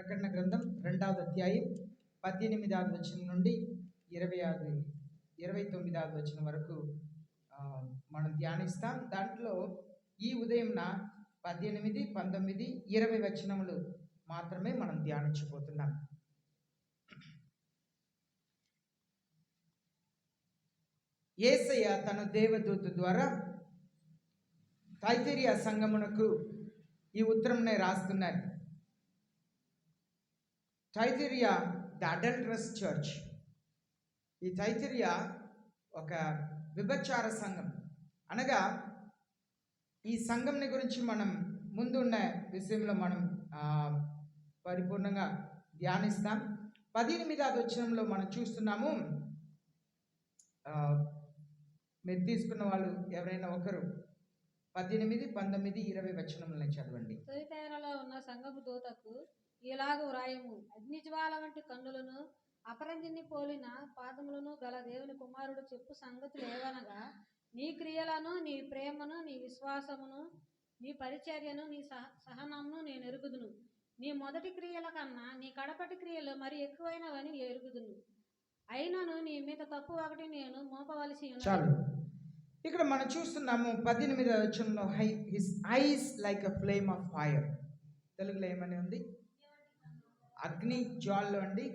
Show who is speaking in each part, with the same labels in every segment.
Speaker 1: ప్రకటన గ్రంథం 2వ అధ్యాయం 18వ వచనం నుండి 29వ వచనం వరకు మనం ధ్యానిస్తాం. దాంట్లో ఈ ఉదయంన 18, 19, 20 వచనములు మాత్రమే మనం ధ్యానించబోతున్నాం. యేసయ్య తన దేవదూత ద్వారా తైతిరియా సంఘమునకు ఈ ఉత్తరంనే రాస్తున్నారు. తైతిరియా ద అడల్టరస్ చర్చ్. ఈ తైతిరియా ఒక వ్యభిచార సంఘం. అనగా ఈ సంఘంని గురించి మనం ముందున్న విషయంలో మనం పరిపూర్ణంగా ధ్యానిస్తాం. 18వ వచనంలో మనం చూస్తున్నాము. మీరు తీసుకున్న వాళ్ళు ఎవరైనా ఒకరు 18, 19, 20 వచనములను చదవండి.
Speaker 2: తొలితేరలో ఉన్న సంఘపు దూతకు ఇలాగ వ్రాయము. అగ్నిజ్వాల వంటి కన్నులను అపరంజిని పోలిన పాదములను గల దేవుని కుమారుడు చెప్పు సంగతులు ఏవనగా, నీ క్రియలను, నీ ప్రేమను, నీ విశ్వాసమును, నీ పరిచర్యను, నీ సహనమును నేను ఎరుగుదును. నీ మొదటి క్రియల కన్నా నీ కడపటి క్రియలు మరి ఎక్కువైనవని ఎరుగుదును. అయినను నీ మీద తప్పు ఒకటి నేను మోపవలసి
Speaker 1: ఉన్నది. ఇక్కడ మనం చూస్తున్నాము 18వ వచనంలో his eyes like a flame of fire. తెలుగులో ఏమని ఉంది? అగ్ని జ్వాలలు అండి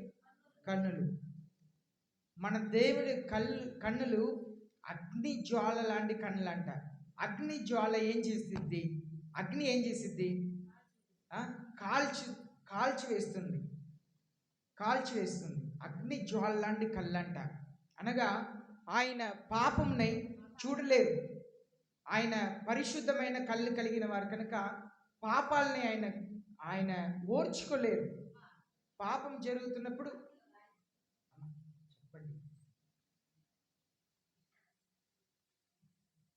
Speaker 1: కన్నులు. మన దేవుడి కన్నులు అగ్ని జ్వాల లాంటి కన్నులు అంట. అగ్ని జ్వాల ఏం చేసిద్ది? అగ్ని ఏం చేసిద్ది? కాల్చి వేస్తుంది. అగ్ని జ్వాల లాంటి కళ్ళంట. అనగా ఆయన పాపంని చూడలేరు. ఆయన పరిశుద్ధమైన కళ్ళు కలిగిన వారు కనుక పాపాలని ఆయన ఓర్చుకోలేరు. పాపం జరుగుతున్నప్పుడు చెప్పండి,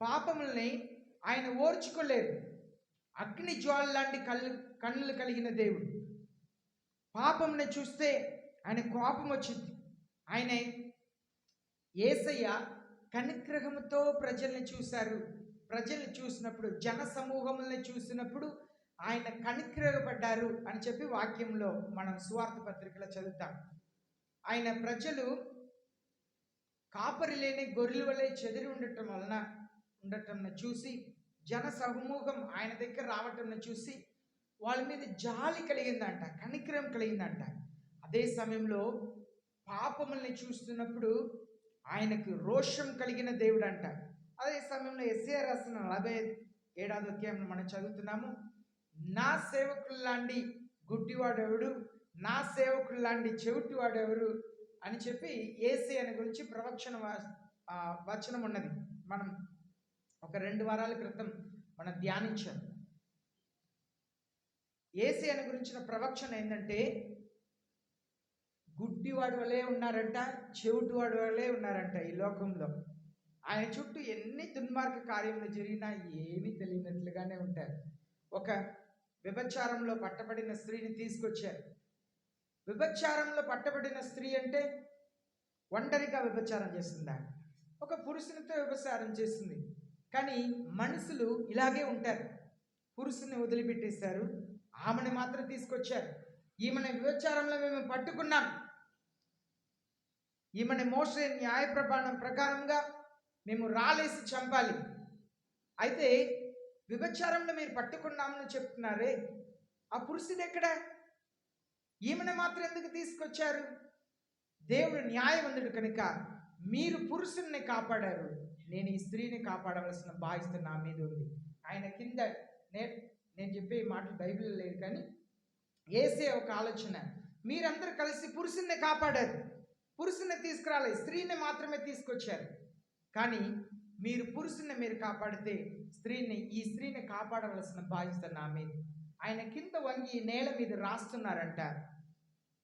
Speaker 1: పాపముల్ని ఆయన ఓర్చుకోలేరు. అగ్ని జ్వాల లాంటి కన్నులు కలిగిన దేవుడు. పాపంని చూస్తే ఆయన కోపం వచ్చింది. ఆయన యేసయ్య కనిగ్రహముతో ప్రజల్ని చూశారు. ప్రజల్ని చూసినప్పుడు, జన సమూహముల్ని చూసినప్పుడు ఆయన కనిగ్రహపడ్డారు అని చెప్పి వాక్యంలో మనం సువార్త పత్రికలో చదువుతాం. ఆయన ప్రజలు కాపరి లేని గొర్రెల వలె చెదిరి ఉండటం చూసి, జన సమూహం ఆయన దగ్గర రావటం చూసి వాళ్ళ మీద జాలి కలిగిందంట, కనిగ్రహం కలిగిందంట. అదే సమయంలో పాపముల్ని చూస్తున్నప్పుడు ఆయనకు రోషం కలిగిన దేవుడు అంట. అదే సమయంలో యెషయా రాసిన 47వ అధ్యాయంలో మనం చదువుతున్నాము. నా సేవకుల్లాంటి గుడ్డివాడెవడు, నా సేవకుల్లాంటి చెవిటివాడెవరు అని చెప్పి యేసయ్య గురించి ప్రవచన వచనం ఉన్నది. మనం ఒక 2 వారాల క్రితం మనం ధ్యానించాం. యేసయ్య గురించిన ప్రవచన ఏంటంటే, గుడ్డివాడు వలే ఉన్నారంట, చెవిటివాడు వలే ఉన్నారంట ఈ లోకంలో. ఆయన చుట్టూ ఎన్ని దుర్మార్గ కార్యములు జరిగినా ఏమీ తెలియనట్లుగానే ఉంటారు. ఒక వ్యభిచారంలో పట్టబడిన స్త్రీని తీసుకొచ్చారు. వ్యభిచారంలో పట్టబడిన స్త్రీ అంటే ఒంటరిగా వ్యభిచారం చేస్తుందా? ఒక పురుషునితో వ్యభిచారం చేస్తుంది. కానీ మనుషులు ఇలాగే ఉంటారు. పురుషుని వదిలిపెట్టేశారు, ఆమెను మాత్రం తీసుకొచ్చారు. ఈమెను వ్యభిచారంలో మేము పట్టుకున్నాం, ఈమెను మోసే న్యాయ ప్రకారంగా మేము రాలేసి చంపాలి. అయితే వ్యభిచారంలో మీరు పట్టుకున్నామని చెప్తున్నారే, ఆ పురుషుడు ఎక్కడ? ఈమెను మాత్రం ఎందుకు తీసుకొచ్చారు? దేవుడు న్యాయవంతుడు కనుక మీరు పురుషుల్ని కాపాడారు, నేను ఈ స్త్రీని కాపాడవలసిన బాధ్యత నా మీద ఉంది. ఆయన కింద నేను చెప్పే మాటలు బైబిల్లో లేదు, కానీ యేసే ఒక ఆలోచన. మీరందరూ కలిసి పురుషుల్ని కాపాడారు, పురుషుల్ని తీసుకురాలేదు, స్త్రీని మాత్రమే తీసుకొచ్చారు. కానీ మీరు పురుషుల్ని మీరు కాపాడితే ఈ స్త్రీని కాపాడవలసిన బాధ్యత నా మీద. ఆయన కింద వంగి నేల మీద రాస్తున్నారంట.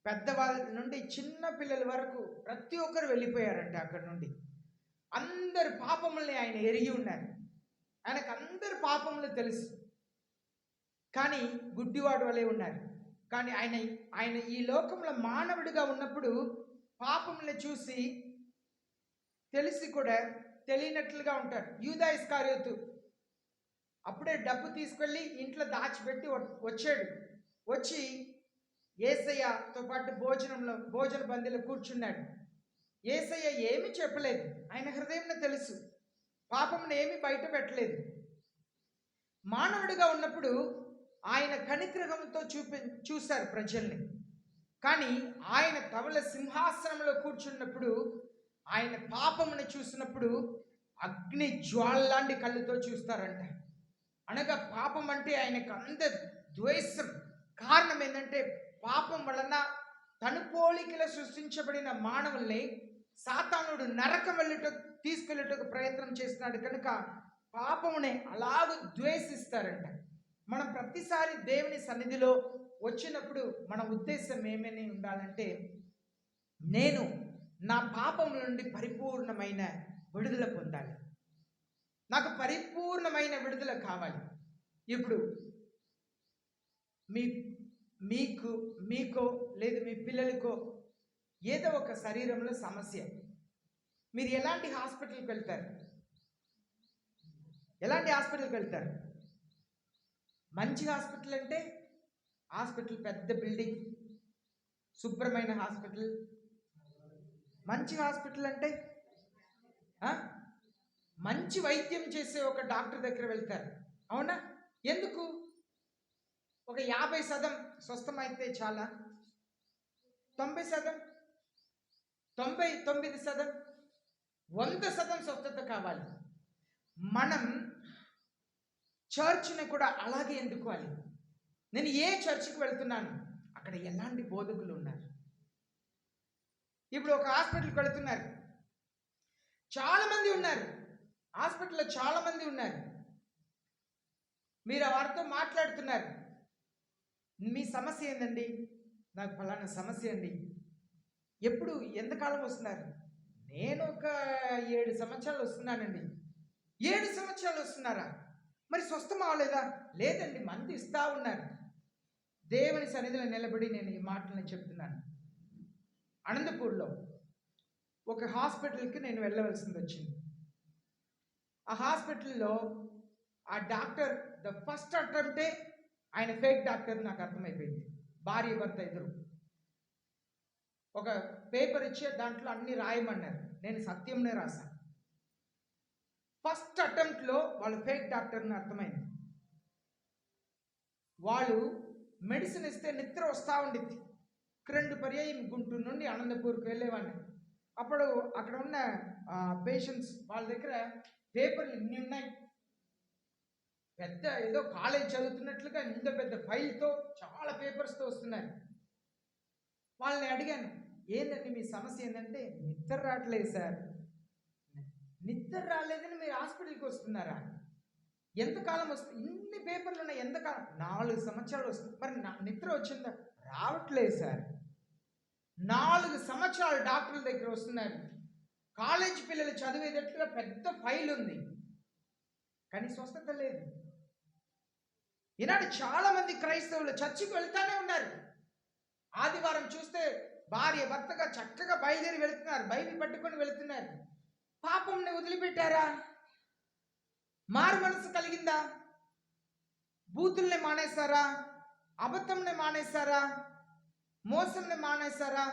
Speaker 1: పెద్దవాళ్ళ నుండి చిన్న పిల్లల వరకు ప్రతి ఒక్కరు వెళ్ళిపోయారంట. అక్కడి నుండి అందరు పాపముల్ని ఆయన ఎరిగి ఉన్నారు. ఆయనకు అందరు పాపములు తెలుసు, కానీ గుడ్డివాడు వలె ఉన్నారు. కానీ ఆయన ఈ లోకంలో మానవుడిగా ఉన్నప్పుడు పాపముల్ని చూసి తెలిసి కూడా తెలియనట్లుగా ఉంటారు. యూదా ఇస్కారియోతు అప్పుడే డబ్బు తీసుకెళ్ళి ఇంట్లో దాచిపెట్టి వచ్చాడు. వచ్చి యేసయ్యతో పాటు భోజన బందిలో కూర్చున్నాడు. యేసయ్య ఏమీ చెప్పలేదు. ఆయన హృదయంలో తెలుసు, పాపమును ఏమీ బయట పెట్టలేదు. మానవుడిగా ఉన్నప్పుడు ఆయన కనికరంతో చూశారు ప్రజల్ని. కానీ ఆయన తవల సింహాసనంలో కూర్చున్నప్పుడు, ఆయన పాపమును చూసినప్పుడు అగ్ని జ్వాలలాంటి కళ్ళుతో చూస్తారంట. అనగా పాపం అంటే ఆయనకు అంత ద్వేషం. కారణం ఏంటంటే పాపం వలన తను పోలికలో సృష్టించబడిన మానవుల్ని సాతానుడు నరకం తీసుకెళ్ళటకు ప్రయత్నం చేస్తున్నాడు కనుక పాపమునే అలాగ ద్వేషిస్తారంట. మనం ప్రతిసారి దేవుని సన్నిధిలో వచ్చినప్పుడు మన ఉద్దేశం ఏమని ఉండాలంటే, నేను నా పాపం నుండి పరిపూర్ణమైన విడుదల పొందాలి, నాకు పరిపూర్ణమైన విడుదల కావాలి. ఇప్పుడు మీకో లేదు మీ పిల్లలకో ఏదో ఒక శరీరంలో సమస్య, మీరు ఎలాంటి హాస్పిటల్కి వెళ్తారు? ఎలాంటి హాస్పిటల్కి వెళ్తారు? మంచి హాస్పిటల్ అంటే హాస్పిటల్ పెద్ద బిల్డింగ్, శుభ్రమైన హాస్పిటల్. మంచి హాస్పిటల్ అంటే మంచి వైద్యం చేసే ఒక డాక్టర్ దగ్గర వెళ్తారు, అవునా? ఎందుకు? ఒక 50% స్వస్థమైతే చాలా, 90%, 99%, 100% స్వస్థత కావాలి. మనం చర్చ్ని కూడా అలాగే ఎందుకోవాలి. నేను ఏ చర్చికి వెళ్తున్నాను, అక్కడ ఎలాంటి బోధకులు ఉన్నారు? ఇప్పుడు ఒక హాస్పిటల్కి వెళుతున్నారు, చాలామంది ఉన్నారు, హాస్పిటల్లో చాలామంది ఉన్నారు. మీరు వారితో మాట్లాడుతున్నారు, మీ సమస్య ఏందండి? నాకు ఫలానా సమస్య అండి. ఎప్పుడు ఎంతకాలం వస్తున్నారు? నేను ఒక 7 సంవత్సరాలు వస్తున్నానండి. 7 సంవత్సరాలు వస్తున్నారా? మరి స్వస్థం అవ్వలేదా? లేదండి, మంది ఇస్తా ఉన్నారు. దేవుని సన్నిధిలో నిలబడి నేను ఈ మాటలను చెప్తున్నాను. అనంతపూర్లో ఒక హాస్పిటల్కి నేను వెళ్ళవలసింది వచ్చింది. ఆ హాస్పిటల్లో ఆ డాక్టర్ ద ఫస్ట్ అటెంప్టే ఆయన ఫేక్ డాక్టర్ నాకు అర్థమైపోయింది. భార్య భర్త ఇద్దరు ఒక పేపర్ ఇచ్చే దాంట్లో అన్ని రాయమన్నారు, నేను సత్యంనే రాశాను. ఫస్ట్ అటెంప్ట్లో వాళ్ళు ఫేక్ డాక్టర్ని అర్థమైంది. వాళ్ళు మెడిసిన్ ఇస్తే నిద్ర వస్తూ ఉండిద్ది. 2 పర్యాయం గుంటూరు నుండి అనంతపూర్కి వెళ్ళేవాడిని. అప్పుడు అక్కడ ఉన్న పేషెంట్స్ వాళ్ళ దగ్గర పేపర్లు ఇన్ని ఉన్నాయి, పెద్ద ఏదో కాలేజ్ చదువుతున్నట్లుగా ఇంత పెద్ద ఫైల్తో చాలా పేపర్స్తో వస్తున్నారు. వాళ్ళని అడిగాను, ఏందండి మీ సమస్య ఏంటంటే, నిద్ర రావట్లేదు సార్. నిద్ర రాలేదని మీరు హాస్పిటల్కి వస్తున్నారా? ఎంతకాలం వస్తుంది? ఇన్ని పేపర్లు ఉన్నాయి, ఎంతకాలం? 4 సంవత్సరాలు వస్తుంది. మరి నిద్ర వచ్చిందా? రావట్లేదు సార్. 4 సంవత్సరాలు డాక్టర్ల దగ్గర వస్తున్నారు. కాలేజ్ పిల్లలు చదివేటట్లుగా పెద్ద ఫైల్ ఉంది, కానీ స్వస్థత లేదు. ఈనాడు చాలా మంది క్రైస్తవులు చర్చికి వెళ్తానే ఉన్నారు. ఆదివారం చూస్తే భార్య భర్తగా చక్కగా బయలుదేరి వెళుతున్నారు, బైబిల్ పట్టుకొని వెళుతున్నారు. పాపంని వదిలిపెట్టారా? మారు మనసు కలిగిందా? బూతుల్ని మానేశారా? అబద్ధంని మానేశారా? మోసంని మానేశారా?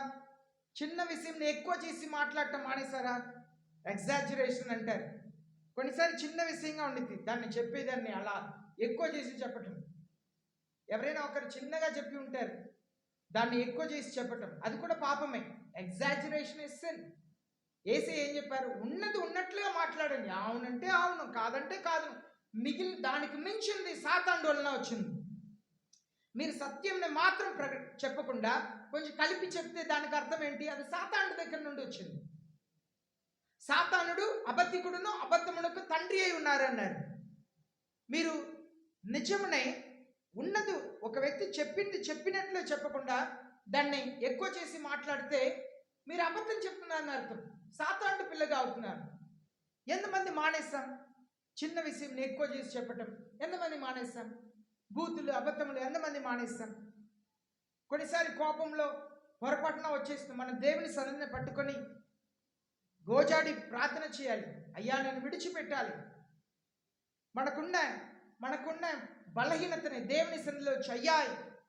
Speaker 1: చిన్న విషయంని ఎక్కువ చేసి మాట్లాడటం మానేశారా? ఎగ్జాజరేషన్ అంటారు. కొన్నిసార్లు చిన్న విషయంగా ఉండిద్ది, దాన్ని చెప్పేదాన్ని అలా ఎక్కువ చేసి చెప్పటం. ఎవరైనా ఒకరు చిన్నగా చెప్పి ఉంటారు, దాన్ని ఎక్కువ చేసి చెప్పటం, అది కూడా పాపమే. Exaggeration is sin. యేసు ఏం చెప్పారు? ఉన్నది ఉన్నట్లుగా మాట్లాడండి. అవునంటే అవును, కాదంటే కాదు. దానికి మించింది సాతాను వలన వచ్చింది. మీరు సత్యంని మాత్రం చెప్పకుండా కొంచెం కలిపి చెప్తే దానికి అర్థం ఏంటి? అది సాతాను దగ్గర నుండి వచ్చింది. సాతానుడు అబద్ధికుడును అబద్ధమునకు తండ్రి అయి ఉన్నారన్నారు. మీరు నిజమునే ఉన్నది ఒక వ్యక్తి చెప్పినట్లు చెప్పకుండా దాన్ని ఎక్కువ చేసి మాట్లాడితే మీరు అబద్ధం చెప్తున్నారని అర్థం. సాతాను పిల్లగా అవుతున్నారు. ఎంతమంది మానేస్తాం? చిన్న విషయం ఎక్కువ చేసి చెప్పటం ఎంతమంది మానేస్తాం? బూతులు అబద్ధములు ఎంతమంది మానేస్తాం? కొన్నిసారి కోపంలో పొరపాటున వచ్చేస్తుంది. మనం దేవుని సన్నిధిని పట్టుకొని గోజాడి ప్రార్థన చేయాలి. అయ్యా నేను విడిచిపెట్టాలి. మనకున్న బలహీనతని దేవుని సన్నిధిలో అయ్యా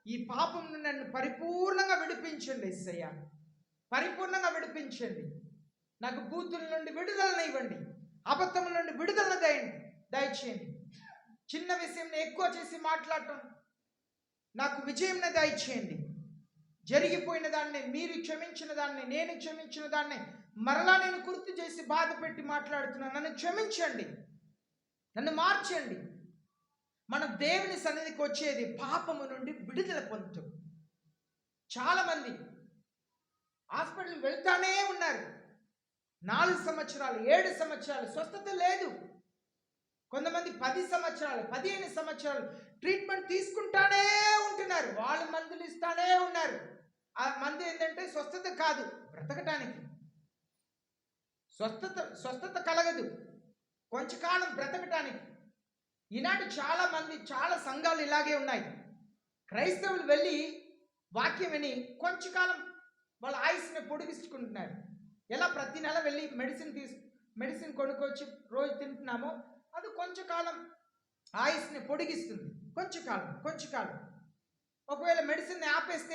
Speaker 1: ఈ పాపం నుండి నన్ను పరిపూర్ణంగా విడిపించండి యేసయ్య, పరిపూర్ణంగా విడిపించండి. నాకు బూతుల నుండి విడుదలనివ్వండి, అబద్ధముల నుండి విడుదల దయచేయండి. చిన్న విషయం ఎక్కువ చేసి మాట్లాడటం, నాకు విజయం దయచేయండి. జరిగిపోయిన దాన్ని, మీరు క్షమించిన దాన్ని, నేను క్షమించిన దాన్ని మరలా నేను గుర్తు చేసి బాధ పెట్టి మాట్లాడుతున్నాను. నన్ను క్షమించండి, నన్ను మార్చండి. మనం దేవుని సన్నిధికి వచ్చేది పాపము నుండి విడుదల పొందుతాం. చాలామంది హాస్పిటల్కి వెళ్తానే ఉన్నారు, 4 సంవత్సరాలు 7 సంవత్సరాలు స్వస్థత లేదు. కొంతమంది 10 సంవత్సరాలు 15 సంవత్సరాలు ట్రీట్మెంట్ తీసుకుంటానే ఉంటున్నారు. వాళ్ళు మందులు ఇస్తానే ఉన్నారు. ఆ మందు ఏంటంటే స్వస్థత కాదు, బ్రతకటానికి. స్వస్థత కలగదు, కొంచెంకాలం బ్రతకటానికి. ఈనాటి చాలా సంఘాలు ఇలాగే ఉన్నాయి. క్రైస్తవులు వెళ్ళి వాక్యం విని కొంచెంకాలం వాళ్ళ ఆయుస్ని పొడిగించుకుంటున్నారు. ఎలా ప్రతి నెల వెళ్ళి మెడిసిన్ కొనుక్కొచ్చి రోజు తింటున్నామో అది కొంచెంకాలం ఆయుస్ని పొడిగిస్తుంది. కొంచెంకాలం. ఒకవేళ మెడిసిన్ ఆపేస్తే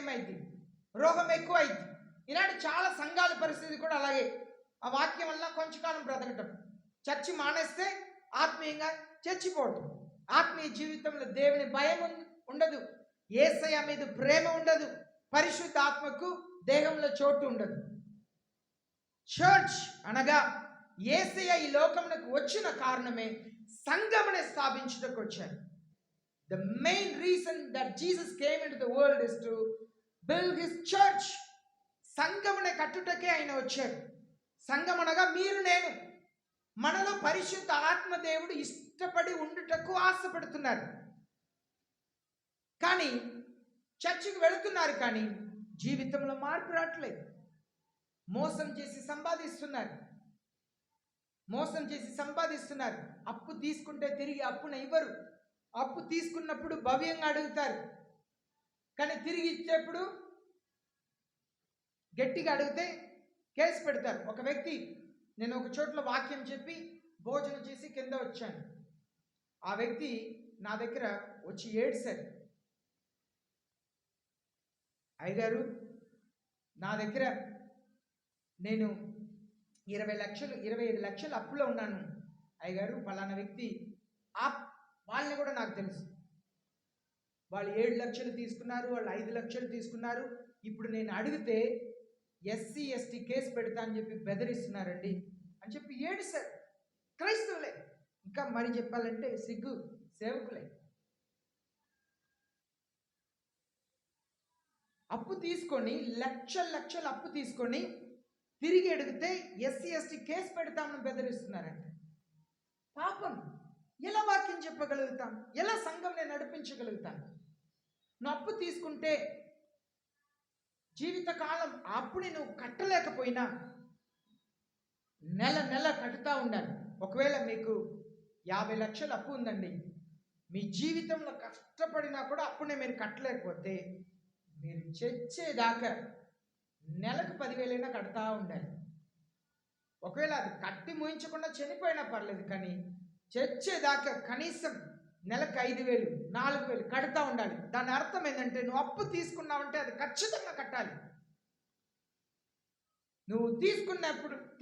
Speaker 1: ఏమైద్ది? రోగం ఎక్కువ అయింది. ఈనాడు చాలా సంఘాల పరిస్థితి కూడా అలాగే. ఆ వాక్యం వల్ల కొంచెంకాలం బ్రతకటం, చర్చి మానేస్తే ఆత్మీయంగా చచ్చిపోవటం. ఆత్మీయ జీవితంలో దేవుని భయం ఉండదు, యేసయ్య మీద ప్రేమ ఉండదు, పరిశుద్ధ ఆత్మకు దేహంలో చోటు ఉండదు. చర్చ్ అనగా యేసయ్య ఈ లోకమునకు వచ్చిన కారణమే సంఘమునే స్థాపించుటకు వచ్చారు. The main reason that Jesus came into the world is to build his church. సంఘమునే కట్టుటకే ఆయన వచ్చారు. సంఘం అనగా మీరు నేను. మనలో పరిశుద్ధ ఆత్మ దేవుడు ఇష్టపడి ఉండుటకు ఆశపడుతున్నారు. కానీ చర్చికి వెళుతున్నారు, కానీ జీవితంలో మార్పు రావట్లేదు. మోసం చేసి సంపాదిస్తున్నారు. అప్పు తీసుకుంటే తిరిగి అప్పును ఇవ్వరు. అప్పు తీసుకున్నప్పుడు భవ్యంగా అడుగుతారు, కానీ తిరిగి ఇచ్చేప్పుడు గట్టిగా అడిగితే కేసు పెడతారు. ఒక వ్యక్తి, నేను ఒక చోట్ల వాక్యం చెప్పి భోజనం చేసి కింద వచ్చాను. ఆ వ్యక్తి నా దగ్గర వచ్చి ఏడ్చారు. అయ్యగారు, నా దగ్గర నేను 25 లక్షలు అప్పులో ఉన్నాను అయ్యగారు. పలానా వ్యక్తి, వాళ్ళని కూడా నాకు తెలుసు. వాళ్ళు 7 లక్షలు తీసుకున్నారు, వాళ్ళు 5 లక్షలు తీసుకున్నారు. ఇప్పుడు నేను అడిగితే SC ST కేసు పెడతా అని చెప్పి బెదిరిస్తున్నారండి అని చెప్పి ఏడుస్తారు. క్రైస్తవులే, ఇంకా మరి చెప్పాలంటే సిగ్గు సేవకులే. అప్పు తీసుకొని లక్షలు అప్పు తీసుకొని తిరిగి అడిగితే SC ST కేసు పెడతామని బెదిరిస్తున్నారంట. పాపం. ఎలా వాక్యం చెప్పగలుగుతాం? ఎలా సంఘం నేను నడిపించగలుగుతాను? నువ్వు అప్పు తీసుకుంటే జీవితకాలం అప్పుని నువ్వు కట్టలేకపోయినా నెల కట్టుతూ ఉండాలి. ఒకవేళ మీకు 50 లక్షలు అప్పు ఉందండి, మీ జీవితంలో కష్టపడినా కూడా అప్పునే మీరు కట్టలేకపోతే మీరు చచ్చేదాకా నెలకు 10,000 కడతా ఉండాలి. ఒకవేళ అది కట్టి ముయించకుండా చనిపోయినా పర్లేదు, కానీ చచ్చేదాకా కనీసం నెలకు 5,000 4,000 కడతా ఉండాలి. దాని అర్థం ఏంటంటే నువ్వు అప్పు తీసుకున్నావంటే అది ఖచ్చితంగా కట్టాలి. నువ్వు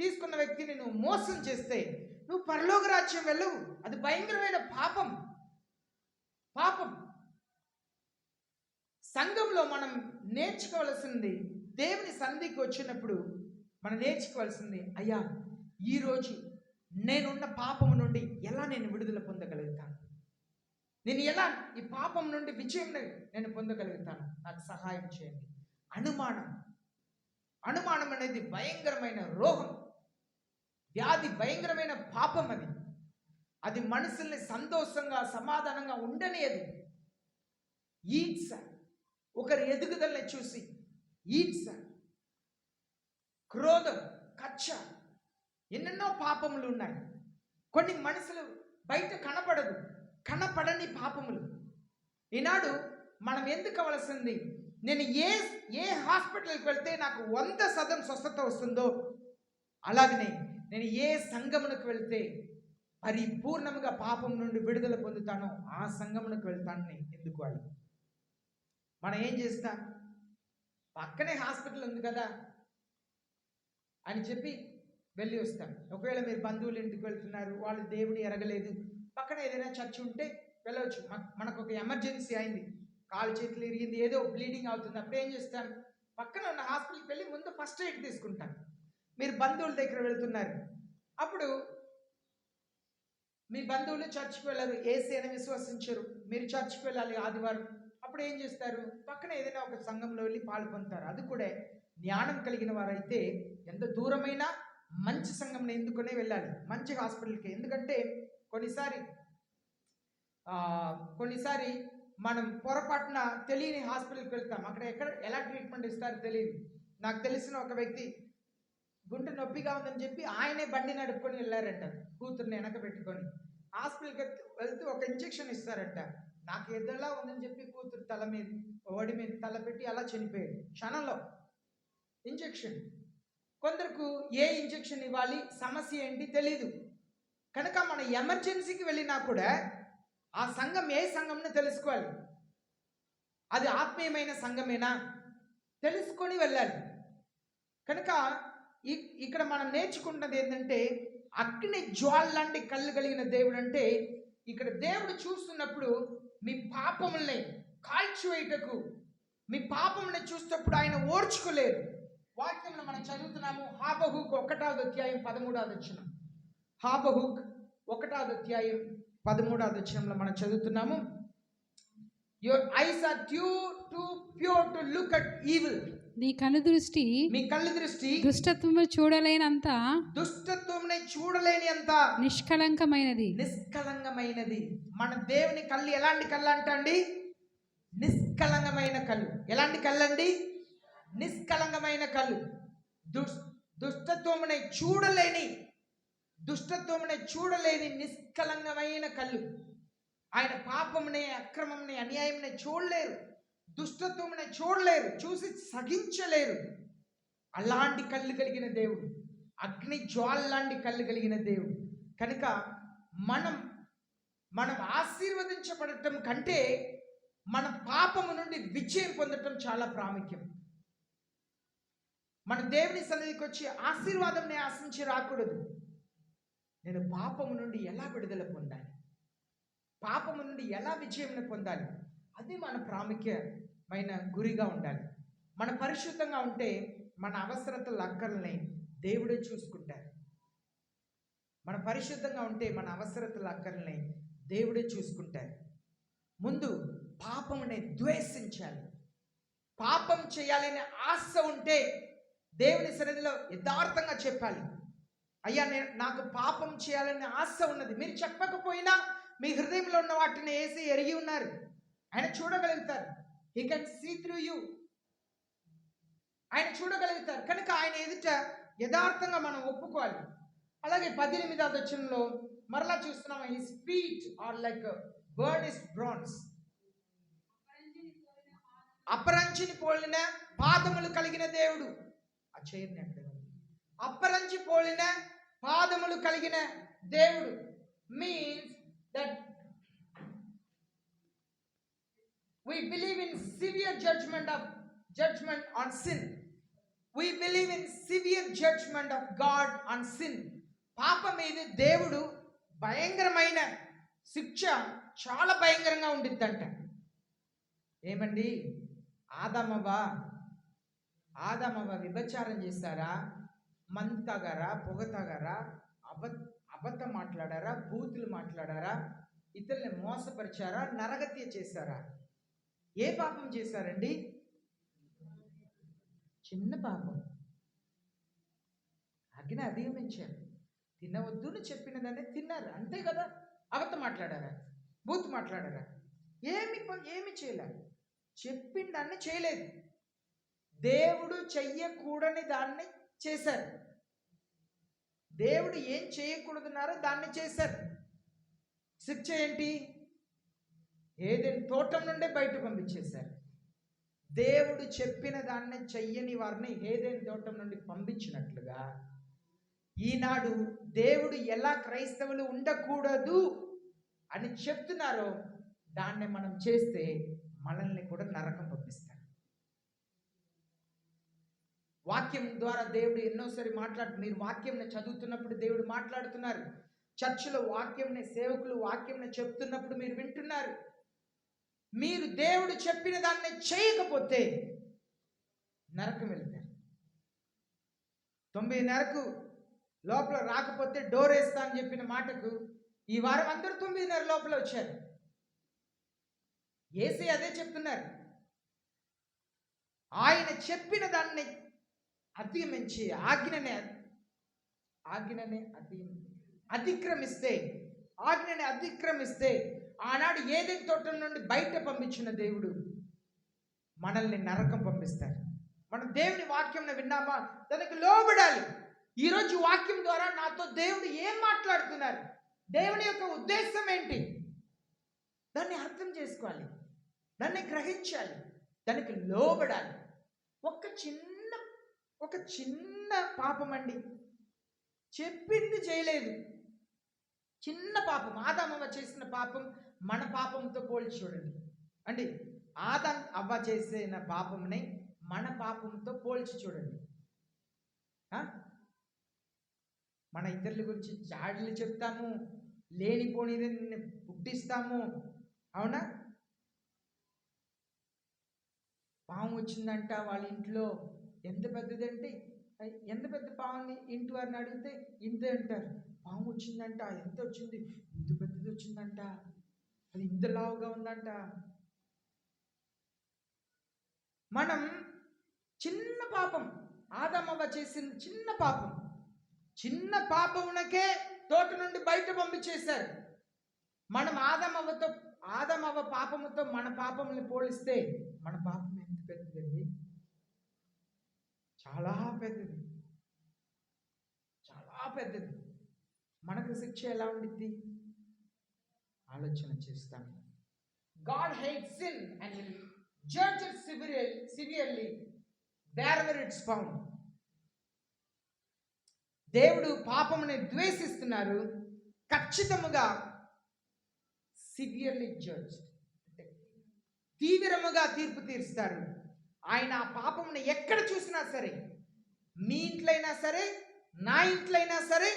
Speaker 1: తీసుకున్న వ్యక్తిని నువ్వు మోసం చేస్తే నువ్వు పరలోక రాజ్యం వెళ్ళవు. అది భయంకరమైన పాపం. సంఘంలో మనం నేర్చుకోవాల్సింది, దేవుని సన్నిధికి వచ్చినప్పుడు మనం నేర్చుకోవాల్సింది, అయ్యా ఈరోజు నేనున్న పాపము నుండి ఎలా నేను విడుదల పొందగలుగుతాను, నేను ఎలా ఈ పాపం నుండి విజయం నేను పొందగలుగుతాను, నాకు సహాయం చేయండి. అనుమానం అనేది భయంకరమైన రోగం, వ్యాధి, భయంకరమైన పాపం. అది మనుషుల్ని సంతోషంగా సమాధానంగా ఉండనియదు. ఈడ్స, ఒకరి ఎదుగుదలని చూసి ఈడ్స, క్రోధం, కక్ష, ఎన్నెన్నో పాపములు ఉన్నాయి. కొన్ని మనుషులు బయట కనపడని పాపములు. ఈనాడు మనం ఎందుకు కావాల్సింది, నేను ఏ హాస్పిటల్కి వెళ్తే నాకు 100% స్వస్థత వస్తుందో, అలాగనే నేను ఏ సంఘమునకు వెళ్తే పరిపూర్ణముగా పాపం నుండి విడుదల పొందుతానో ఆ సంఘమునకు వెళ్తానని ఎందుకు వాళ్ళు మనం ఏం చేస్తాం? పక్కనే హాస్పిటల్ ఉంది కదా అని చెప్పి వెళ్ళి వస్తాం. ఒకవేళ మీరు బంధువుల ఇంటికి వెళ్తున్నారు, వాళ్ళు దేవుని ఎరగలేదు, పక్కన ఏదైనా చర్చ్ ఉంటే వెళ్ళవచ్చు. మనకు ఒక ఎమర్జెన్సీ అయింది, కాలు చేతులు ఇరిగింది, ఏదో బ్లీడింగ్ అవుతుంది, అప్పుడు ఏం చేస్తాం? పక్కన ఉన్న హాస్పిటల్కి వెళ్ళి ముందు ఫస్ట్ ఎయిడ్ తీసుకుంటాం. మీరు బంధువుల దగ్గర వెళ్తున్నారు, అప్పుడు మీ బంధువులు చర్చ్కి వెళ్ళరు, ఏసీ అని విశ్వసించరు, మీరు చర్చ్కి వెళ్ళాలి ఆదివారం, అప్పుడు ఏం చేస్తారు? పక్కన ఏదైనా ఒక సంఘంలో వెళ్ళి పాలు పొందుతారు. అది కూడా జ్ఞానం కలిగిన వారైతే ఎంత దూరమైనా మంచి సంఘంలో ఎందుకునే వెళ్ళాలి, మంచి హాస్పిటల్కి. ఎందుకంటే కొన్నిసారి మనం పొరపాటున తెలియని హాస్పిటల్కి వెళ్తాం, అక్కడ ఎలా ట్రీట్మెంట్ ఇస్తారో తెలియదు. నాకు తెలిసిన ఒక వ్యక్తి గుంటె నొప్పిగా ఉందని చెప్పి ఆయనే బండి నడుపుకొని వెళ్ళారంట, కూతుర్ని వెనక పెట్టుకొని. హాస్పిటల్కి వెళ్తే ఒక ఇంజెక్షన్ ఇస్తారంట. నాకు ఎదురులా ఉందని చెప్పి కూతురు ఒడి మీద తల పెట్టి అలా చనిపోయాడు క్షణంలో. ఇంజెక్షన్, కొందరికి ఏ ఇంజెక్షన్ ఇవ్వాలి, సమస్య ఏంటి తెలీదు. కనుక మన ఎమర్జెన్సీకి వెళ్ళినా కూడా ఆ సంఘం ఏ సంఘంని తెలుసుకోవాలి, అది ఆత్మీయమైన సంఘమేనా తెలుసుకొని వెళ్ళాలి. కనుక ఇక్కడ మనం నేర్చుకుంటున్నది ఏంటంటే, అగ్ని జ్వాలలాంటి కళ్ళు కలిగిన దేవుడు అంటే, ఇక్కడ దేవుడు చూస్తున్నప్పుడు మీ పాపముల్ని కాల్చివేయటకు, మీ పాపముల్ని చూసినప్పుడు ఆయన ఓర్చుకోలేరు. వాక్యంలో మనం చదువుతున్నాము, హాబహూక్ 1వ అధ్యాయం 13వ వచనం. హాబహూక్ 1వ అధ్యాయం 13వ వచనంలో మనం చదువుతున్నాము, your eyes are too pure to look at evil.
Speaker 3: నీ కన్ను దృష్టి,
Speaker 1: మీ కళ్ళు దృష్టి
Speaker 3: దుష్టత్వము చూడలేనంత,
Speaker 1: దుష్టత్వమునే చూడలేని అంత
Speaker 3: నిష్కలంకమైనది.
Speaker 1: మన దేవుని కళ్ళు ఎలాంటి కళ్ళు అంటండి? నిష్కలంకమైన కళ్ళు. ఎలాంటి కళ్ళు అండి? నిష్కలంకమైన కళ్ళు. దుష్టత్వమునే చూడలేని నిష్కలంకమైన కళ్ళు. ఆయన పాపమునే, అక్రమమునే, అన్యాయమునే చూడలేరు, దుష్టత్వమునే చూడలేరు, చూసి సహించలేరు. అలాంటి కళ్ళు కలిగిన దేవుడు, అగ్ని జ్వాల లాంటి కళ్ళు కలిగిన దేవుడు. కనుక మనం ఆశీర్వదించబడటం కంటే మన పాపము నుండి విజయం పొందటం చాలా ప్రాముఖ్యం. మన దేవుని సన్నిధికి వచ్చి ఆశీర్వాదంని ఆశించి రాకూడదు. నేను పాపము నుండి ఎలా విడుదల పొందాలి, పాపము నుండి ఎలా విజయం పొందాలి, అది మన ప్రాముఖ్యమైన గురిగా ఉండాలి. మన పరిశుద్ధంగా ఉంటే మన అవసరతల అక్కర్లని దేవుడే చూసుకుంటారు. మన పరిశుద్ధంగా ఉంటే మన అవసరతల అక్కర్లని దేవుడే చూసుకుంటారు. ముందు పాపమునే ద్వేషించాలి. పాపం చేయాలనే ఆశ ఉంటే దేవుని సన్నిధిలో యథార్థంగా చెప్పాలి, అయ్యా నాకు పాపం చేయాలనే ఆశ ఉన్నది. మీరు చెప్పకపోయినా మీ హృదయంలో ఉన్న వాటిని వేసి ఎరిగి ఉన్నారు, ఆయన చూడగలుగుతారు. He can see through you, ఆయన చూడగలుగుతారు. కనుక ఆయన ఎదుట యథార్థంగా మనం ఒప్పుకోవాలి. అలాగే 18వ వచనంలో మరలా చూస్తున్నాం, his feet are like burnished bronze. అపరంజిని పోలిన పాదములు కలిగిన దేవుడు. ఆ చైర్ని అక్కడ అపరంజి పోలిన పాదములు కలిగిన దేవుడు means that we believe in severe judgment on sin. We believe in severe judgment of God on sin. పాపం మీద దేవుడు భయంకరమైన శిక్ష, చాలా భయంకరంగా ఉండిద్దంట. ఏమండి, ఆదామవ్వ వ్యభిచారం చేశారా, మందు తాగారా, పొగ తాగారా, అబద్ధం మాట్లాడారా, బూతులు మాట్లాడారా, ఇతరుల్ని మోసపరిచారా, నరహత్య చేశారా? ఏ పాపం చేశారండి? చిన్న పాపం. అగ్ని అధిగమించారు. తినవద్దును చెప్పిన దాన్ని తిన్నారు, అంతే కదా. అబద్ధం మాట్లాడారా, బూత్ మాట్లాడారా? ఏమి చేయలేదు. చెప్పిన దాన్ని చేయలేదు. దేవుడు చెయ్యకూడని దాన్ని చేశారు. దేవుడు ఏం చేయకూడదున్నారో దాన్ని చేశారు. శిక్ష ఏంటి? ఏదైనా తోటం నుండే బయట పంపించేశారు. దేవుడు చెప్పిన దాన్ని చెయ్యని వారిని ఏదైనా తోటం నుండి పంపించినట్లుగా ఈనాడు దేవుడు ఎలా క్రైస్తవులు ఉండకూడదు అని చెప్తున్నారో దాన్ని మనం చేస్తే మనల్ని కూడా నరకం పంపిస్తారు. వాక్యం ద్వారా దేవుడు ఎన్నోసారి మీరు వాక్యంని చదువుతున్నప్పుడు దేవుడు మాట్లాడుతున్నారు. చర్చిలో వాక్యంని, సేవకులు వాక్యంని చెప్తున్నప్పుడు మీరు వింటున్నారు. మీరు దేవుడు చెప్పిన దాన్ని చేయకపోతే నరకం వెళ్తారు. 9:30 లోపల రాకపోతే డోర్ వేస్తా అని చెప్పిన మాటకు ఈ వారం అందరూ 9:30 లోపల వచ్చారు. యేసే అదే చెప్తున్నారు. ఆయన చెప్పిన దాన్ని అతిక్రమించి ఆజ్ఞని అతిక్రమిస్తే ఆనాడు ఏదైనా తోటల నుండి బయట పంపించిన దేవుడు మనల్ని నరకం పంపిస్తారు. మనం దేవుని వాక్యం విన్నామా, దానికి లోబడాలి. ఈరోజు వాక్యం ద్వారా నాతో దేవుడు ఏం మాట్లాడుతున్నారు, దేవుని యొక్క ఉద్దేశం ఏంటి, దాన్ని అర్థం చేసుకోవాలి, దాన్ని గ్రహించాలి, దానికి లోబడాలి. ఒక చిన్న పాపం అండి, చెప్పింది చేయలేదు, చిన్న పాపం. ఆదామవ్వ చేసిన పాపం మన పాపంతో పోల్చి చూడండి అండి. ఆదాం అవ్వ చేసిన పాపంని మన పాపంతో పోల్చి చూడండి. మన ఇతరుల గురించి జాడలు చెప్తాము, లేనిపోనిది పుట్టిస్తాము, అవునా? పాము వచ్చిందంట వాళ్ళ ఇంట్లో, ఎంత పెద్దదంటే ఎంత పెద్ద పాముని ఇంటి వారిని అడిగితే ఇంతే అంటారు. పాము వచ్చిందంట, ఎంత వచ్చింది, ఇంత పెద్దది వచ్చిందంట, అది ఇంత లావుగా ఉందంట. మనం చిన్న పాపం, ఆదామవ్వ చేసిన చిన్న పాపమునకే తోట నుండి బయట పంపించేశారు. మనం ఆదామవ్వ పాపముతో మన పాపముని పోలిస్తే మన పాపం ఎంత పెద్దదండి, చాలా పెద్దది, చాలా పెద్దది. మనకు శిక్ష ఎలా ఉండిద్ది ఆలోచన చేస్తాం. God hates sin and will judge it severely wherever it's found. దేవుడు పాపముని ద్వేషిస్తున్నారు, ఖచ్చితముగా సివియర్లీ జడ్జ్, అంటే తీవ్రముగా తీర్పు తీరుస్తారు. ఆయన ఆ పాపముని ఎక్కడ చూసినా సరే, మీ ఇంట్లో అయినా సరే, నా ఇంట్లో అయినా సరే,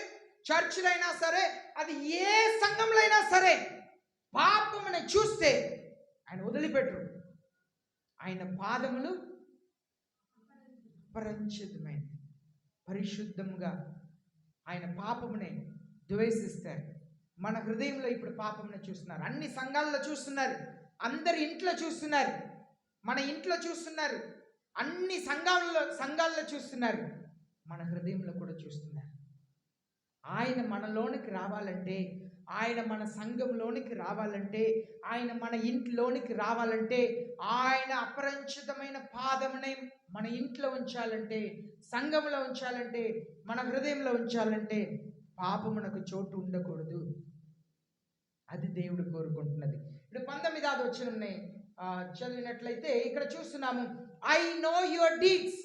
Speaker 1: చర్చిలో అయినా సరే, అది ఏ సంఘంలో అయినా సరే, పాపముని చూస్తే ఆయన వదిలిపెట్టరు. ఆయన పాదములు అపరిశుద్ధమైనవి, పరిశుద్ధముగా ఆయన పాపముని ద్వేషిస్తారు. మన హృదయంలో ఇప్పుడు పాపముని చూస్తున్నారు, అన్ని సంఘాల్లో చూస్తున్నారు, అందరి ఇంట్లో చూస్తున్నారు, మన ఇంట్లో చూస్తున్నారు, అన్ని సంఘాల్లో చూస్తున్నారు, మన హృదయంలో కూడా చూస్తున్నారు. ఆయన మనలోనికి రావాలంటే, ఆయన మన సంఘంలోనికి రావాలంటే, ఆయన మన ఇంట్లోనికి రావాలంటే, ఆయన అపరిచితమైన పాదముని మన ఇంట్లో ఉంచాలంటే, సంఘంలో ఉంచాలంటే, మన హృదయంలో ఉంచాలంటే పాపమునకు చోటు ఉండకూడదు. అది దేవుడు కోరుకుంటున్నది. ఇప్పుడు 19వ వచనంని చదివినట్లయితే ఇక్కడ చూస్తున్నాము, ఐ నో యువర్ డీడ్స్,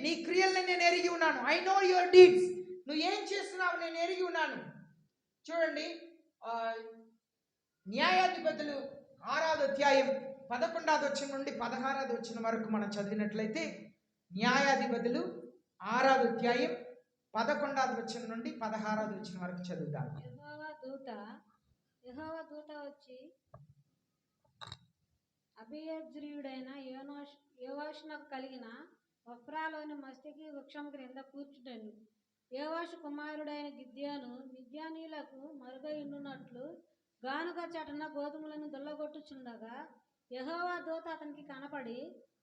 Speaker 1: నీ క్రియల్ని నేను ఎరిగి ఉన్నాను. ఐ నో యువర్ డీడ్స్, నువ్వు ఏం చేస్తున్నావు నేను ఎరిగి ఉన్నాను. చూడండి, న్యాయాధిపతులు 6వ అధ్యాయం 11వ వచనం నుండి 16వ వచనం వరకు మనం చదివినట్లయితే, న్యాయాధిపతులు 6వ అధ్యాయం 11వ వచనం నుండి 16వ వచనం వరకు చదువుతాం.
Speaker 2: యెహోవా దూత వచ్చి అబీయజ్రీయుడైన యోవాషునకు కలిగిన ఒఫ్రాలోని మస్తకి వృక్షం క్రింద కూర్చుండెను. యోవాషు కుమారుడైన గిద్యోను మిద్యానీయులకు మరుగై ఉండునట్లు గానుగ చటన గోధుమలను దుల్లగొట్టుచుండగా యెహోవా దూత అతనికి కనపడి,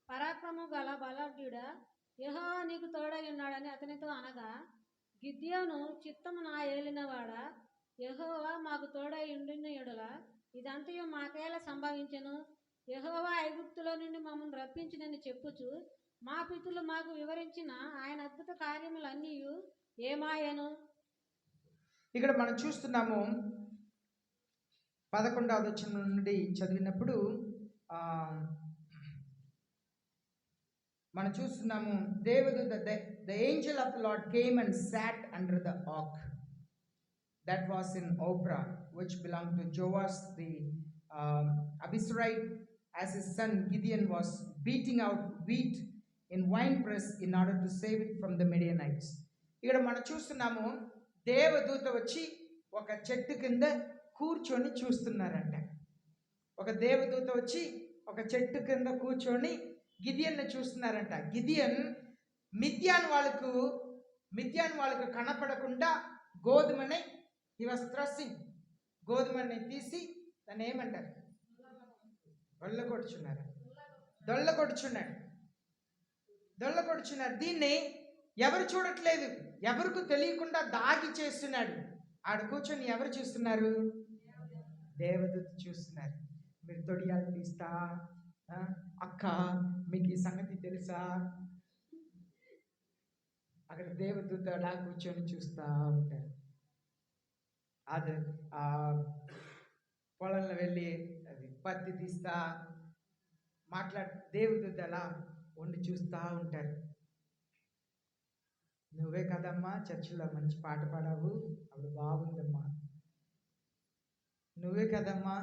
Speaker 2: పరాక్రమము గల బలాఢ్యుడా, యెహోవా నీకు తోడై ఉన్నాడని అతనితో అనగా, గిద్యోను చిత్తము నా ఏలినవాడా, యెహోవా మాకు తోడై ఉండిన యెడల ఇదంతయు మాకేలా సంభవించెను? యెహోవా ఐగుప్తులో నుండి మమ్మల్ని రప్పించినని చెప్పుచు మా పితరులు మాకు వివరించిన ఆయన అద్భుత కార్యములన్నీ ఏమాయను?
Speaker 1: ఇక్కడ మనం చూస్తున్నాము 11వ వచనం నుండి చదివినప్పుడు మనం చూస్తున్నాము దేవదూత the angel of the Lord came and sat under the oak. That was in Oprah, which belonged to Joash the Abiezrite, as his son Gideon was beating out wheat in winepress in order to save it from the Midianites. ఇక్కడ మనం చూస్తున్నాము దేవదూత వచ్చి ఒక చెట్టు కింద కూర్చొని చూస్తున్నారంట. ఒక దేవదూత వచ్చి ఒక చెట్టు కింద కూర్చొని గిదియన్ని చూస్తున్నారంట. గిదియన్ మిద్యాన్ వాళ్ళకు కనపడకుండా గోధుమని హీ వాస్ థ్రస్సింగ్, గోధుమని తీసి దాన్ని ఏమంటారు, దొళ్ళ కొడుచున్నాడు. దీన్ని ఎవరు చూడట్లేదు, ఎవరికి తెలియకుండా దాగి చేస్తున్నాడు. ఆడ కూర్చొని ఎవరు చూస్తున్నారు, దేవదూత చూస్తున్నారు. మీరు తొడియాలు తీస్తా, అక్క మీకు ఈ సంగతి తెలుసా, అక్కడ దేవదూత అలా కూర్చొని చూస్తూ ఉంటారు. అది పొలంలో వెళ్ళి అది పత్తి తీస్తా దేవదూత అలా వండి చూస్తూ ఉంటారు. నువ్వే కదమ్మా చర్చిలో మంచి పాట పాడావు, అప్పుడు బాగుందమ్మా. నువ్వే కదమ్మా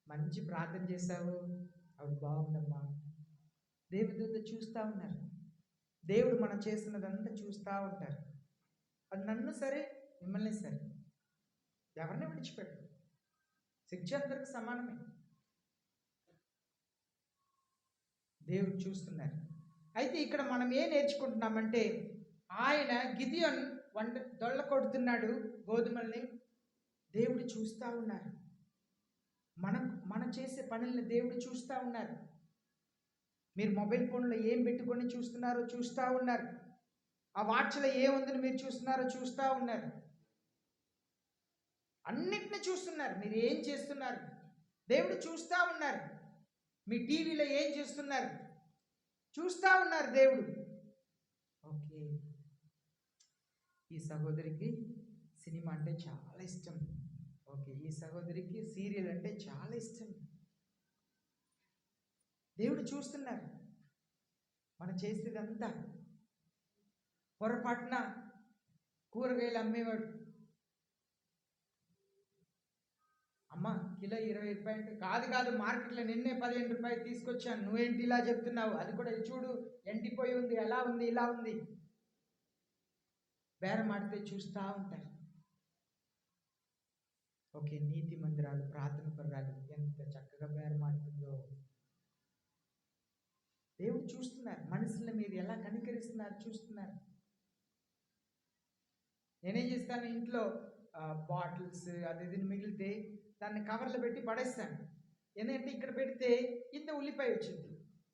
Speaker 1: మంచి ప్రార్థన చేశావు, అప్పుడు బాగుందమ్మా. దేవదూత చూస్తూ ఉన్నారు. దేవుడు మనం చేస్తున్నదంతా చూస్తూ ఉంటారు. అది నన్ను సరే మిమ్మల్ని సరే ఎవరిని విడిచిపెట్టు, శిక్ష అందరికి సమానమే. దేవుడు చూస్తున్నారు. అయితే ఇక్కడ మనం ఏం నేర్చుకుంటున్నామంటే, ఆయన గిదియోన్ దొళ్ళ కొడుతున్నాడు గోధుమల్ని, దేవుడు చూస్తూ ఉన్నారు. మనం చేసే పనుల్ని దేవుడు చూస్తూ ఉన్నారు. మీరు మొబైల్ ఫోన్లో ఏం పెట్టుకొని చూస్తున్నారో చూస్తూ ఉన్నారు. ఆ వాచ్లో ఏముందని మీరు చూస్తున్నారో చూస్తూ ఉన్నారు. అన్నిటిని చూస్తున్నారు. మీరు ఏం చేస్తున్నారు దేవుడు చూస్తూ ఉన్నారు. మీ టీవీలో ఏం చేస్తున్నారు చూస్తూ ఉన్నారు దేవుడు. ఓకే, ఈ సహోదరికి సినిమా అంటే చాలా ఇష్టం. ఓకే, ఈ సహోదరికి సీరియల్ అంటే చాలా ఇష్టం. దేవుడు చూస్తున్నారు మనం చేసేదంతా. పొరపాటున కూరగాయలు అమ్మేవాడు, అమ్మ కిలో 20 రూపాయలు, కాదు మార్కెట్లో నిన్నే 15 రూపాయలు తీసుకొచ్చాను, నువ్వేంటి ఇలా చెప్తున్నావు, అది కూడా చూడు ఎండిపోయి ఉంది, ఎలా ఉంది, ఇలా ఉంది. బేరం ఆడితే చూస్తూ ఉంటారు. ఓకే, నీతి మందిరాలు, ప్రార్థన పర్రాలు ఎంత చక్కగా బేరం ఆడుతుందో. దేవుడు చూస్తున్నారు. మనుషుల్ని మీరు ఎలా కనికరిస్తున్నారు చూస్తున్నారు. నేనేం చేస్తాను, ఇంట్లో బాటిల్స్ అది ఇది మిగిలితే దాన్ని కవర్లో పెట్టి పడేస్తాను. ఎందుకంటే ఇక్కడ పెడితే ఇంత ఉల్లిపాయ వచ్చింది.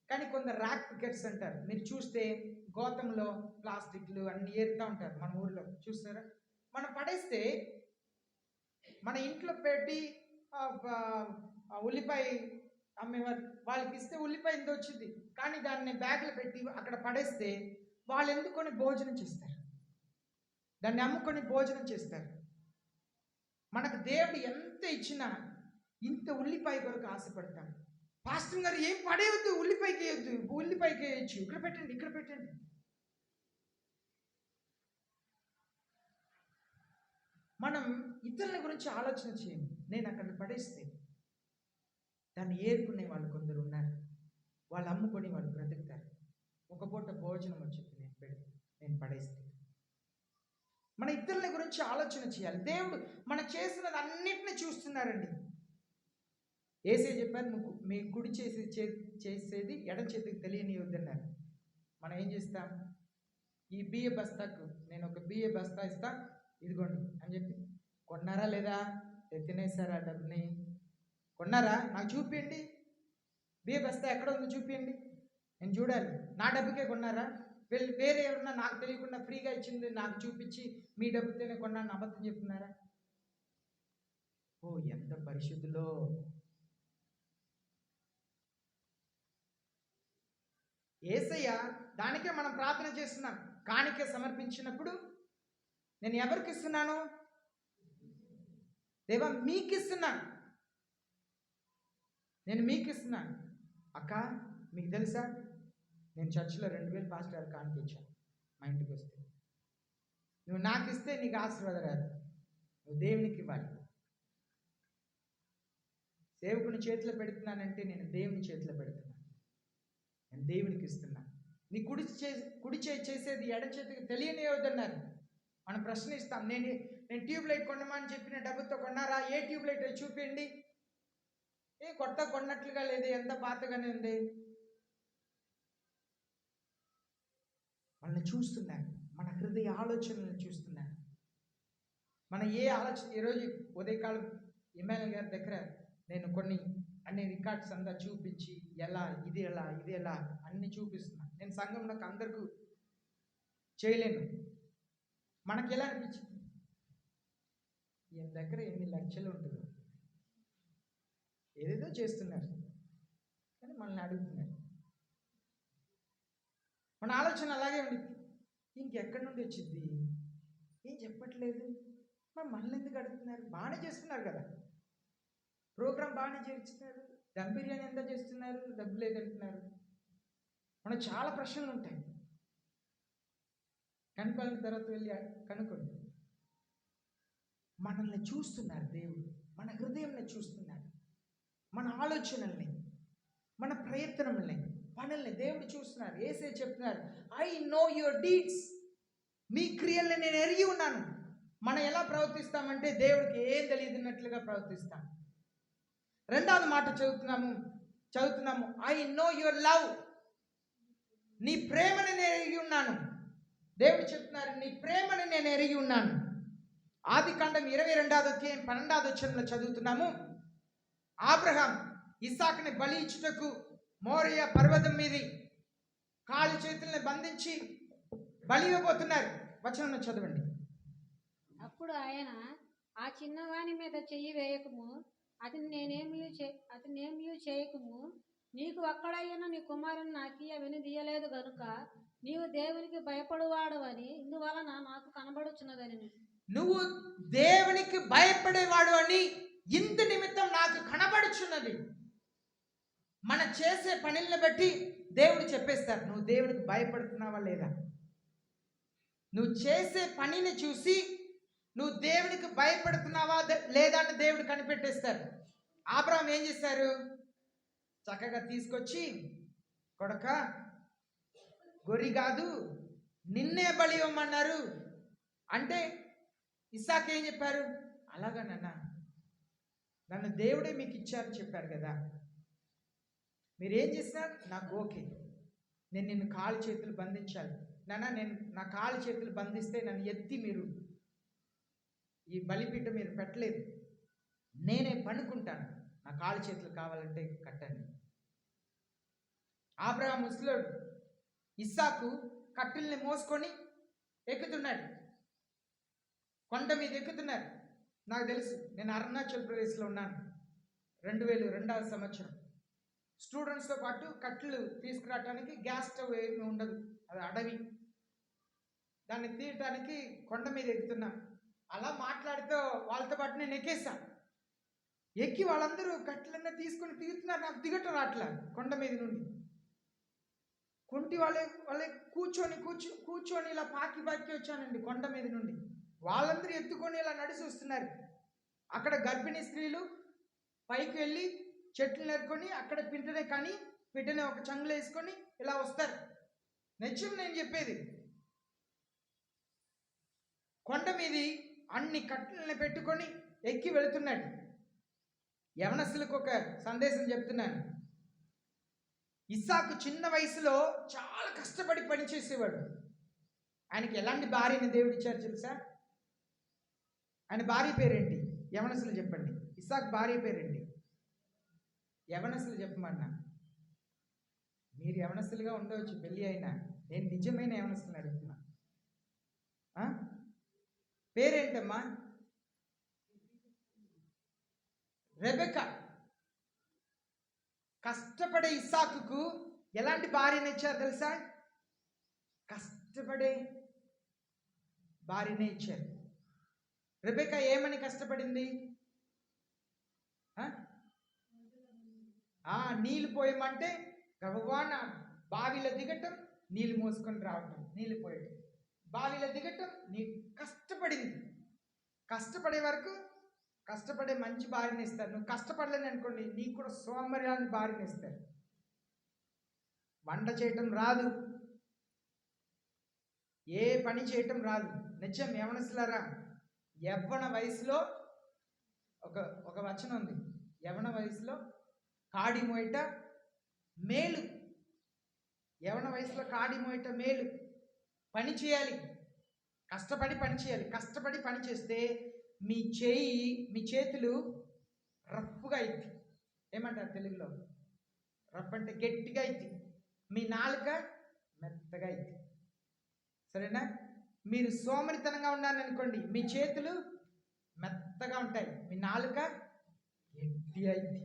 Speaker 1: కానీ కొందరు ర్యాక్ పికెట్స్ అంటారు, మీరు చూస్తే గోతంలో ప్లాస్టిక్లు అన్ని ఏరుతూ ఉంటారు. మన ఊర్లో చూస్తారా, మనం పడేస్తే మన ఇంట్లో పెట్టి ఉల్లిపాయ అమ్మేవారు వాళ్ళకి ఇస్తే ఉల్లిపాయ ఎంత వచ్చింది, కానీ దాన్ని బ్యాగ్లో పెట్టి అక్కడ పడేస్తే వాళ్ళు ఎందుకొని భోజనం చేస్తారు, దాన్ని అమ్ముకొని భోజనం చేస్తారు. మనకు దేవుడు ఎంత ఇచ్చినా ఇంత ఉల్లిపాయ కొరకు ఆశపడతాం. పాస్టర్ గారు ఏం పడేయద్దు, ఉల్లిపాయకి వేయద్దు, ఉల్లిపాయకి వేయచ్చు, ఇక్కడ పెట్టండి. మనం ఇతరుల గురించి ఆలోచన చేయము. నేను అక్కడ పడేస్తే దాన్ని ఏరుకునే వాళ్ళు కొందరు ఉన్నారు, వాళ్ళు అమ్ముకొని వాళ్ళు బ్రతుకుతారు. ఒక పూట భోజనం వచ్చింది నేను పడేస్తే. మన ఇతరుల గురించి ఆలోచన చేయాలి. దేవుడు మనం చేసినది అన్నిటిని చూస్తున్నారండి. ఏసే చెప్పారు, నువ్వు మీ కుడి చేసేది ఎడం చేతికి తెలియనివద్దన్నారు. మనం ఏం చేస్తాం, ఈ బియ్య బస్తాకు నేను ఒక బియ్య బస్తా ఇస్తా, ఇదిగోండి అని చెప్పి కొన్నారా లేదా, తినేసారా డబ్బుని, కొన్నారా నాకు చూపించండి, బియ్య బస్తా ఎక్కడ ఉందో చూపించండి, నేను చూడాలి. నా డబ్బుకే కొన్నారా, వేరే ఎవరన్నా నాకు తెలియకుండా ఫ్రీగా ఇచ్చింది నాకు చూపించి మీ డబ్బుతోనే కొన్నాను అబద్ధం చెప్తున్నారా? ఓ ఎంత పరిశుద్ధిలో. యేసయ్య దానికే మనం ప్రార్థన చేస్తున్నాం. కాணிక సమర్పించినప్పుడు నేను ఎవరికి ఇస్తున్నాను, దేవా మీకు ఇస్తున్నాను, నేను మీకు ఇస్తున్నాను. అక్క మీకు తెలుసా, నేను చర్చిలో 2000 పాస్టర్ గారు కానుక ఇచ్చాను మా ఇంటికి వస్తే. నువ్వు నాకు ఇస్తే నీకు ఆశీర్వాదం రాదు, నువ్వు దేవునికి ఇవ్వాలి. సేవకుని చేతిలో పెడుతున్నానంటే నేను దేవుని చేతిలో పెడుతున్నాను, నేను దేవునికి ఇస్తున్నా. నీ కుడి చేయి చేసేది ఎడ చేతికి తెలియనివద్దన్నారు. మనం ప్రశ్నిస్తాం, నేను ట్యూబ్ లైట్ కొనమని చెప్పిన డబ్బుతో కొన్నారా? ఏ ట్యూబ్ లైట్ చూపించండి. కొత్త కొన్నట్లుగా లేదు, ఎంత పాతగానే ఉంది. మనల్ని చూస్తున్నారు, మన హృదయ ఆలోచనలను చూస్తున్నారు. మన ఏ ఆలోచన, ఈరోజు ఉదయకాలం ఇమానుయేల్ గారి దగ్గర నేను అన్ని రికార్డ్స్ అంతా చూపించి ఇది ఎలా అన్ని చూపిస్తున్నాను. నేను సంఘంలోకి అందరికీ చేయలేను. మనకి ఎలా అనిపించింది? ఈయన దగ్గర ఎన్ని లక్షలు ఉంటుందో, ఏదేదో చేస్తున్నారు కానీ మనల్ని అడుగుతున్నారు. మన ఆలోచన అలాగే ఉంది. ఇంకెక్కడి నుండి వచ్చింది, ఏం చెప్పట్లేదు, మరి మనల్ని ఎందుకు అడుగుతున్నారు? బాగానే చేస్తున్నారు కదా, ప్రోగ్రాం బాగానే చేస్తున్నారు, దమ్ బిర్యానీ ఎంత చేస్తున్నారు, డబ్బు లేదంటున్నారు. మనకు చాలా ప్రశ్నలు ఉంటాయి. కనుకోవాలని తర్వాత వెళ్ళి కనుక్కోండి. మనల్ని చూస్తున్నారు దేవుడు, మన హృదయంని చూస్తున్నారు, మన ఆలోచనల్ని, మన ప్రయత్నముల్ని, పనుల్ని దేవుడు చూస్తున్నారు. యేసే చెప్తున్నారు, ఐ నో యువర్ డీడ్స్, మీ క్రియల్ని నేను ఎరిగి ఉన్నాను. మనం ఎలా ప్రవర్తిస్తామంటే దేవుడికి ఏం తెలియదున్నట్లుగా ప్రవర్తిస్తాం. రెండవది మాట చదువుతున్నాము ఐ నో యువర్ లవ్, నీ ప్రేమని నేను ఎరిగి ఉన్నాను. దేవుడు చెప్తున్నారు, నీ ప్రేమని నేను ఎరిగి ఉన్నాను. ఆదికాండం 22వ అధ్యాయం 12వ వచనంలో చదువుతున్నాము, అబ్రహాం ఇస్సాకుని బలి ఇచ్చుటకు మోరియా పర్వతం మీది కాలి చేతుల్ని బంధించి బలి ఇవ్వబోతున్నారు. వచనం చదవండి.
Speaker 2: అప్పుడు ఆయన, ఆ చిన్నవాని మీద చెయ్యి వేయకము, అతనేమీ చేయకము, నీకు ఒక్కడైన నీ కుమారుని నాకియ వెనుదీయలేదు గనుక నీవు దేవునికి భయపడువాడు అని ఇందువలన నాకు కనబడుచున్నదని.
Speaker 1: నువ్వు దేవునికి భయపడేవాడు అని ఇందు నిమిత్తం నాకు కనబడుచున్నది. మన చేసే పనులను బట్టి దేవుడు చెప్పేస్తారు, నువ్వు దేవునికి భయపడుతున్నావా లేదా. నువ్వు చేసే పనిని చూసి నువ్వు దేవునికి భయపడుతున్నావా లేదా అని దేవుడు కనిపెట్టేస్తారు. అబ్రహాం ఏం చేశారు? చక్కగా తీసుకొచ్చి, కొడక గొర్రె కాదు నిన్నే బలి ఇవ్వమన్నారు అంటే ఇస్సాకు ఏం చెప్పారు? అలాగా నన్ను దేవుడే మీకు ఇచ్చారని చెప్పారు కదా, మీరేం చేసినారు నాకు ఓకే, నేను నిన్ను కాలు చేతులు బంధించాలి నేను నా కాలు చేతులు బంధిస్తే నన్ను ఎత్తి మీరు ఈ బలిపీఠ మీరు పెట్టలేదు, నేనే పనుకుంటాను, నా కాలు చేతులు కావాలంటే కట్టండి. అబ్రహాము ముసలోడు, ఇస్సాకు కట్టెల్ని మోసుకొని ఎక్కుతున్నాడు, కొండ మీద ఎక్కుతున్నారు. నాకు తెలుసు, నేను అరుణాచల్ ప్రదేశ్లో ఉన్నాను 2002వ సంవత్సరం. స్టూడెంట్స్తో పాటు కట్టెలు తీసుకురావడానికి గ్యాస్ స్టవ్ ఏమి ఉండదు, అది అడవి, దాన్ని తీయటానికి కొండ మీద ఎక్కుతున్నాం. అలా మాట్లాడుతూ వాళ్ళతో పాటు నేను ఎక్కేసాను. ఎక్కి వాళ్ళందరూ కట్టెలన్నీ తీసుకొని తీరుతున్నారు, నాకు దిగటం రాట్లా కొండ మీద నుండి. కొంటి వాళ్ళే కూర్చొని ఇలా పాకి వచ్చానండి కొండ మీద నుండి. వాళ్ళందరూ ఎత్తుకొని ఇలా నడిచి వస్తున్నారు. అక్కడ గర్భిణీ స్త్రీలు పైకి వెళ్ళి చెట్లు నేర్కొని అక్కడ పిట్టనే ఒక చంగులు వేసుకొని ఇలా వస్తారు. నిత్యం నేను చెప్పేది, కొండ మీది అన్ని కట్టెలను పెట్టుకొని ఎక్కి వెళుతున్నాడు. యవనస్తులకు ఒక సందేశం చెప్తున్నాను. ఇస్సాకు చిన్న వయసులో చాలా కష్టపడి పనిచేసేవాడు. ఆయనకి ఎలాంటి భార్యని దేవుడు ఇచ్చారు తెలుసా? ఆయన భార్య పేరేంటి? యవనస్తులు చెప్పండి. ఇస్సాకు భార్య పేరేంటి? యవనస్తులు చెప్పమన్నా. మీరు యవనస్తులుగా ఉండవచ్చు పెళ్ళి అయినా, నేను నిజమైన యవనస్తులను అడుగుతున్నా. పేరేంటమ్మా? రెబెకా. కష్టపడే ఇస్సాకుకు ఎలాంటి భార్యని ఇచ్చారు తెలుసా? కష్టపడే భార్యనే ఇచ్చారు. రెబెకా ఏమని కష్టపడింది? నీళ్ళు పోయమంటే గబవాన బావిలో దిగటం, నీళ్ళు మోసుకొని రావటం, నీళ్ళు పోయటం, బావిలో దిగటం, నీ కష్టపడింది. కష్టపడే వరకు కష్టపడే మంచి భార్యని ఇస్తారు. నువ్వు కష్టపడలేని అనుకోండి, నీకు కూడా సోమర్యాన్ని భార్యని ఇస్తారు. వంట చేయటం రాదు, ఏ పని చేయటం రాదు. నిత్యం యవనస్తులారా, యవ్వన వయసులో ఒక వచనం ఉంది, యవన వయసులో కాడి మోయట మేలు. యవన వయసులో కాడి మోయట మేలు. పని చేయాలి, కష్టపడి పని చేయాలి. కష్టపడి పని చేస్తే మీ చేతులు రఫ్గా అయింది. ఏమంటారు తెలుగులో? రఫ్ అంటే గట్టిగా అయింది. మీ నాలుక మెత్తగా అయింది. సరేనా? మీరు సోమరితనంగా ఉన్నారనుకోండి, మీ చేతులు మెత్తగా ఉంటాయి, మీ నాలుక గట్టి అయింది.